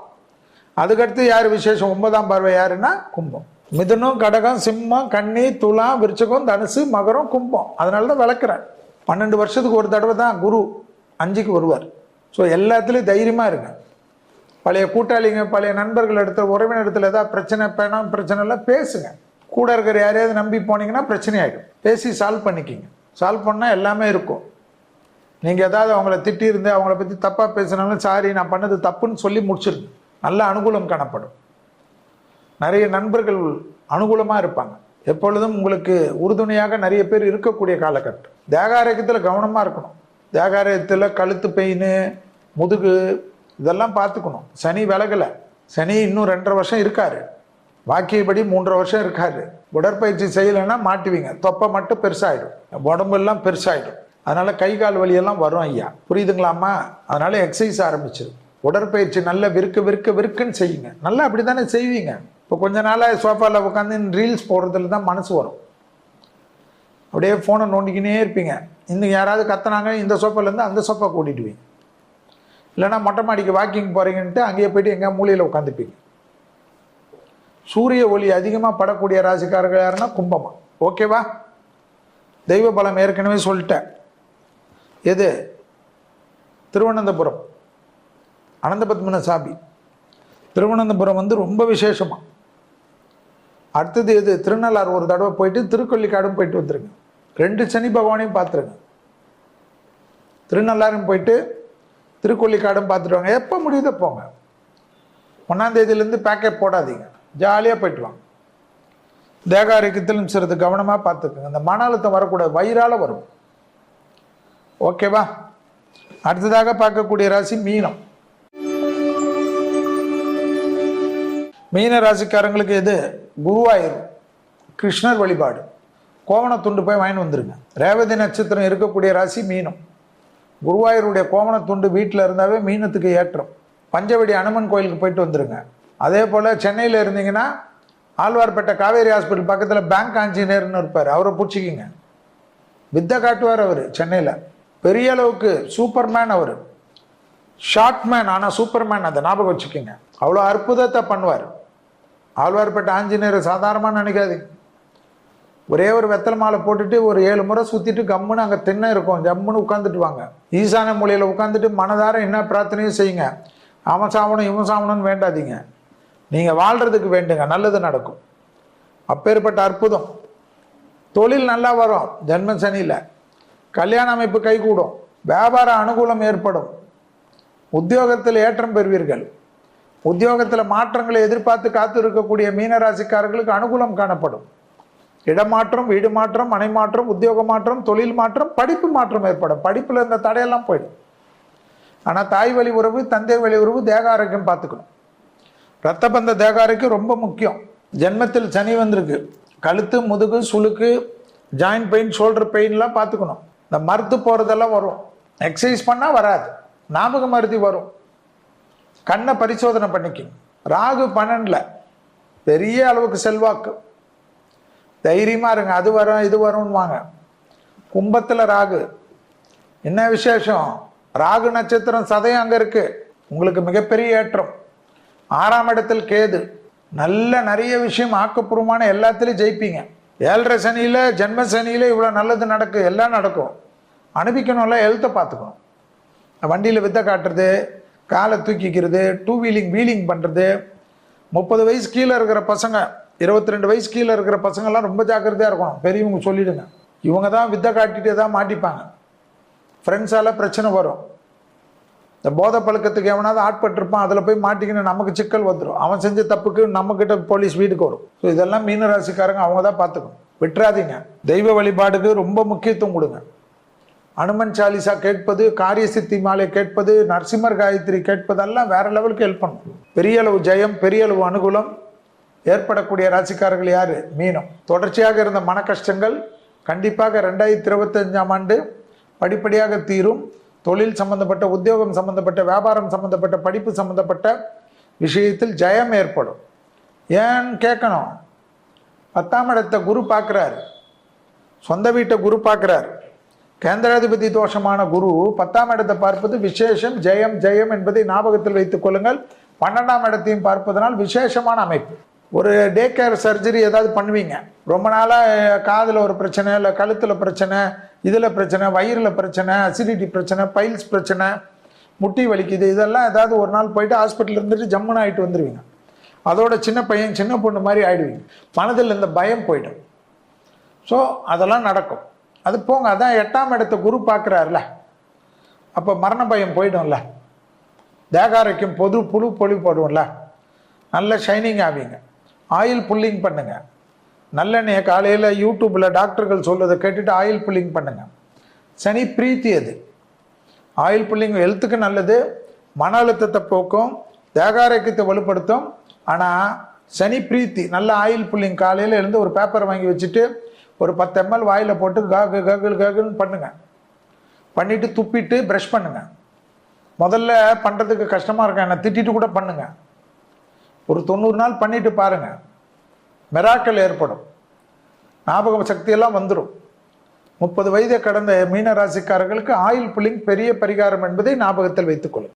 Speaker 1: அதுக்கடுத்து யாரு விசேஷம்? 9ஆம் பார்வை யாருன்னா கும்பம். மிதுனம், கடகம், சிம்மம், கன்னி, துலாம், விருச்சகம், தனுசு, மகரம், கும்பம். அதனாலதான் விளக்குறார். 12 வருஷத்துக்கு ஒரு தடவை தான் குரு 5க்கு வருவார். ஸோ எல்லாத்துலேயும் தைரியமாக இருங்க. பழைய கூட்டாளிங்க, பழைய நண்பர்கள் இடத்துல, உறவினர் இடத்துல ஏதாவது பிரச்சனை, பணம் பிரச்சனை எல்லாம் பேசுங்க. கூட இருக்கிற யாரையாவது நம்பி போனீங்கன்னா பிரச்சனை ஆகிடும். பேசி சால்வ் பண்ணிக்கிங்க. சால்வ் பண்ணால் எல்லாமே இருக்கும். நீங்கள் ஏதாவது அவங்கள திட்டியிருந்து அவங்கள பற்றி தப்பாக பேசுனாலும் சாரி நான் பண்ணது தப்புன்னு சொல்லி முடிச்சிருங்க. நல்ல அனுகூலம் காணப்படும். நிறைய நண்பர்கள் அனுகூலமாக இருப்பாங்க. எப்பொழுதும் உங்களுக்கு உறுதுணையாக நிறைய பேர் இருக்கக்கூடிய காலகட்டம். தேகாரோக்கியத்தில் கவனமாக இருக்கணும். தேகாரத்தில் கழுத்து பெயின், முதுகு இதெல்லாம் பார்த்துக்கணும். சனி விலகலை. சனி இன்னும் 2.5 வருஷம் இருக்காரு. வாக்கியபடி 3.5 வருஷம் இருக்காரு. உடற்பயிற்சி செய்யலைன்னா மாட்டுவீங்க. தொப்பை மட்டும் பெருசாகிடும், உடம்பெல்லாம் பெருசாகிடும். அதனால கை கால் வலியெல்லாம் வரும் ஐயா. புரியுதுங்களாம்மா? அதனால எக்ஸசைஸ் ஆரம்பிச்சிரு. உடற்பயிற்சி நல்லா விற்குன்னு செய்யுங்க. நல்லா அப்படி தானே செய்வீங்க. இப்போ கொஞ்ச நாளாக சோஃபாவில் உட்காந்து ரீல்ஸ் போடுறதுல தான் மனசு வரும். அப்படியே ஃபோனை நோண்டிக்கினே இருப்பீங்க. இன்னும் யாராவது கத்துனாங்க, இந்த சோஃபாலேருந்து அந்த சோஃபா கூட்டிடுவீங்க. இல்லைன்னா மொட்டை மாடிக்கு வாக்கிங் போகிறீங்கன்ட்டு அங்கேயே போய்ட்டு எங்கே மூலையில் உட்காந்துப்பீங்க. சூரிய ஒளி அதிகமாக படக்கூடிய ராசிக்காரர்கள் யாருன்னா கும்பமா. ஓகேவா? தெய்வ பலம் ஏற்கனவே சொல்லிட்டேன். எது? திருவனந்தபுரம் அனந்தபத்மன சாமி. திருவனந்தபுரம் வந்து ரொம்ப விசேஷமா. அடுத்தது எது? திருநள்ளாறு ஒரு தடவை போயிட்டு திருக்கொல்லிக்காடும் போயிட்டு வந்துருங்க. 2 சனி பகவானையும் பார்த்துருங்க. திருநள்ளாரும் போயிட்டு திருக்கொல்லிக்காடும் பார்த்துட்டு வாங்க. எப்போ முடியுதோ போங்க. 1ஆம் தேதியிலேருந்து பேக்கெட் போடாதீங்க. ஜாலியாக போயிட்டு வாங்க. தேகாரோக்கியத்திலும் சிறிது கவனமாக பார்த்துக்குங்க. அந்த மன அழுத்தம் வரக்கூடாது, வயிறால வரும். ஓகேவா? அடுத்ததாக பார்க்கக்கூடிய ராசி மீனம். மீன ராசிக்காரங்களுக்கு எது? குருவாயூர் கிருஷ்ணர் வழிபாடு. கோவணத்துண்டு போய் வாங்கி வந்துருங்க. ரேவதி நட்சத்திரம் இருக்கக்கூடிய ராசி மீனம். குருவாயூருடைய கோவணத்துண்டு வீட்டில் இருந்தாவே மீனத்துக்கு ஏற்றம். பஞ்சவடி அனுமன் கோயிலுக்கு போயிட்டு வந்துருங்க. அதே போல் சென்னையில் இருந்தீங்கன்னா ஆழ்வார்பேட்டை காவேரி ஹாஸ்பிட்டல் பக்கத்தில் பேங்க் ஆஞ்சநேயர்னு இருப்பார், அவரை பிடிச்சிக்கிங்க. வித்தை காட்டுவார் அவர். சென்னையில் பெரிய அளவுக்கு சூப்பர்மேன் அவர். ஷார்ட் மேன் ஆனால் சூப்பர்மேன், அதை ஞாபகம் வச்சுக்கோங்க. அவ்வளோ அற்புதத்தை பண்ணுவார். ஆழ்வார்பேட்டை ஆஞ்சநேயர் சாதாரணமாக நினைக்காதீங்க. ஒரே ஒரு வெத்தலை மாலை போட்டுட்டு ஒரு 7 முறை சுற்றிட்டு கம்முன்னு அங்கே திண்ணை இருக்கும், ஜம்முன்னு உட்காந்துட்டு வாங்க. ஈசான மூலையில் உட்காந்துட்டு மனதார என்ன பிரார்த்தனையும் செய்யுங்க. அவன் சாவணும் இவன் சாவணும்னு வேண்டாதீங்க, நீங்கள் வாழ்கிறதுக்கு வேண்டுங்க, நல்லது நடக்கும். அப்பேற்பட்ட அற்புதம். தொழில் நல்லா வரும் ஜென்ம சனியில். கல்யாண அமைப்பு கைகூடும். வியாபார அனுகூலம் ஏற்படும். உத்தியோகத்தில் ஏற்றம் பெறுவீர்கள். உத்தியோகத்தில் மாற்றங்களை எதிர்பார்த்து காத்து இருக்கக்கூடிய மீனராசிக்காரர்களுக்கு அனுகூலம் காணப்படும். இடமாற்றம், வீடு மாற்றம், மனை மாற்றம், உத்தியோக மாற்றம், தொழில் மாற்றம், படிப்பு மாற்றம் ஏற்படும். படிப்பில் இருந்த தடையெல்லாம் போயிடும். ஆனால் தாய் வழி உறவு, தந்தை வழி உறவு, தேக ஆரோக்கியம் பார்த்துக்கணும். ரத்த பந்த தேக ஆரோக்கியம் ரொம்ப முக்கியம். ஜென்மத்தில் சனி வந்திருக்கு. கழுத்து, முதுகு, சுளுக்கு, ஜாயிண்ட் பெயின், ஷோல்டர் பெயின்லாம் பார்த்துக்கணும். இந்த மருத்து போகிறதெல்லாம் வரும். எக்ஸசைஸ் பண்ணால் வராது. ஞாபக மருதி வரும். கண்ணை பரிசோதனை பண்ணிக்கணும். ராகு 12ல் பெரிய அளவுக்கு செல்வாக்கு. தைரியமாக இருங்க, அது வரும் இது வரும்னு வாங்க. கும்பத்தில் ராகு. என்ன விசேஷம்? ராகு நட்சத்திரம் சதயம் அங்கே இருக்கு. உங்களுக்கு மிகப்பெரிய ஏற்றம். 6ஆம் இடத்தில் கேது. நிறைய விஷயம் ஆக்கப்பூர்வமான எல்லாத்துலேயும் ஜெயிப்பீங்க. 7.5 சனியில், ஜென்ம சனியில் இவ்வளோ நல்லது நடக்கு, எல்லாம் நடக்கும். அனுபவிக்கணும்ல. ஹெல்த்தை பார்த்துக்கணும். வண்டியில் வித்தை காட்டுறது, காலை தூக்கிக்கிறது, 2 வீலிங் பண்ணுறது. 30 வயசு கீழே இருக்கிற பசங்க, 22 வயசு கீழே இருக்கிற பசங்கள்லாம் ரொம்ப ஜாக்கிரதையாக இருக்கணும். பெரியவங்க சொல்லிடுங்க. இவங்க தான் வித்தை காட்டிகிட்டே தான் மாட்டிப்பாங்க. ஃப்ரெண்ட்ஸால் பிரச்சனை வரும். இந்த போதை பழக்கத்துக்கு எவனாவது ஆட்பட்டிருப்பான், அதில் போய் மாட்டிக்கின்னு நமக்கு சிக்கல் வந்துடும். அவன் செஞ்ச தப்புக்கு நம்மக்கிட்ட போலீஸ் வீட்டுக்கு வரும். ஸோ இதெல்லாம் மீனராசிக்காரங்க அவங்க தான் பார்த்துக்கணும். விட்டுறாதீங்க. தெய்வ வழிபாடுக்கு ரொம்ப முக்கியத்துவம் கொடுங்க. அனுமன் சாலிசா கேட்பது, காரிய சித்தி மாலை கேட்பது, நரசிம்மர் காயத்ரி கேட்பதெல்லாம் வேற லெவலுக்கு ஹெல்ப் பண்ணும். பெரிய அளவு ஜெயம், பெரிய அளவு அனுகூலம் ஏற்படக்கூடிய ராசிக்காரர்கள் யாரு? மீனம். தொடர்ச்சியாக இருந்த மன கஷ்டங்கள் கண்டிப்பாக 2025ஆம் ஆண்டு படிப்படியாக தீரும். தொழில் சம்பந்தப்பட்ட, உத்தியோகம் சம்பந்தப்பட்ட, வியாபாரம் சம்பந்தப்பட்ட, படிப்பு சம்பந்தப்பட்ட விஷயத்தில் ஜெயம் ஏற்படும். ஏன்னு கேட்கணும். 10ஆம் இடத்தை குரு பார்க்குறாரு. சொந்த வீட்டை குரு பார்க்குறாரு. கேந்திராதிபதி தோஷமான குரு 10ஆம் இடத்தை பார்ப்பது விசேஷம். ஜெயம் என்பதை ஞாபகத்தில் வைத்துக் கொள்ளுங்கள். 12ஆம் இடத்தையும் பார்ப்பதனால் விசேஷமான அமைப்பு. ஒரு டே கேர் சர்ஜரி ஏதாவது பண்ணுவீங்க. ரொம்ப நாளாக காதில் ஒரு பிரச்சனை, இல்லை கழுத்தில் பிரச்சனை, இதில் பிரச்சனை, வயிறில் பிரச்சனை, அசிடிட்டி பிரச்சனை, பைல்ஸ் பிரச்சனை, முட்டி வலிக்குது, இதெல்லாம் ஏதாவது ஒரு நாள் போயிட்டு ஹாஸ்பிட்டல் இருந்துட்டு ஜம்முன்னு ஆகிட்டு வந்துடுவீங்க. அதோட சின்ன பையன் சின்ன பொண்ணு மாதிரி ஆகிடுவீங்க. மனதில் இந்த பயம் போய்டும். ஸோ அதெல்லாம் நடக்கும். அது போங்க. அதான் 8ஆம் இடத்தை குரு பார்க்குறாருல, அப்போ மரண பயம் போய்டும்ல. தேகாரைக்கும் புழு பொலி போடுவோம்ல. நல்ல ஷைனிங் ஆவீங்க. ஆயில் புல்லிங் பண்ணுங்க. நல்லெண்ணெயை காலையில் யூடியூப்பில் டாக்டர்கள் சொல்றதை கேட்டுட்டு ஆயில் புல்லிங் பண்ணுங்க. சனி பிரீத்தி. அது ஆயில் புல்லிங் ஹெல்த்துக்கு நல்லது. மன அழுத்தத்தை போக்கும், தேகாரோக்கியத்தை வலுப்படுத்தும். ஆனால் சனி பிரீத்தி. நல்ல ஆயில் புல்லிங் காலையில் எழுந்து ஒரு பேப்பரை வாங்கி வச்சுட்டு ஒரு 10 ml வாயில் போட்டு காகுன்னு பண்ணுங்க. பண்ணிட்டு துப்பிட்டு ப்ரஷ் பண்ணுங்க. முதல்ல பண்ணுறதுக்கு கஷ்டமாக இருக்கும், என்னை திட்டிட்டு கூட பண்ணுங்க. ஒரு 90 நாள் பண்ணிட்டு பாருங்க, மிராக்கல் ஏற்படும். ஞாபக சக்தியெல்லாம் வந்துடும். 30 வயதை கடந்த மீன ராசிக்காரர்களுக்கு ஆயில் புல்லிங் பெரிய பரிகாரம் என்பதை ஞாபகத்தில் வைத்துக் கொள்ளுங்கள்.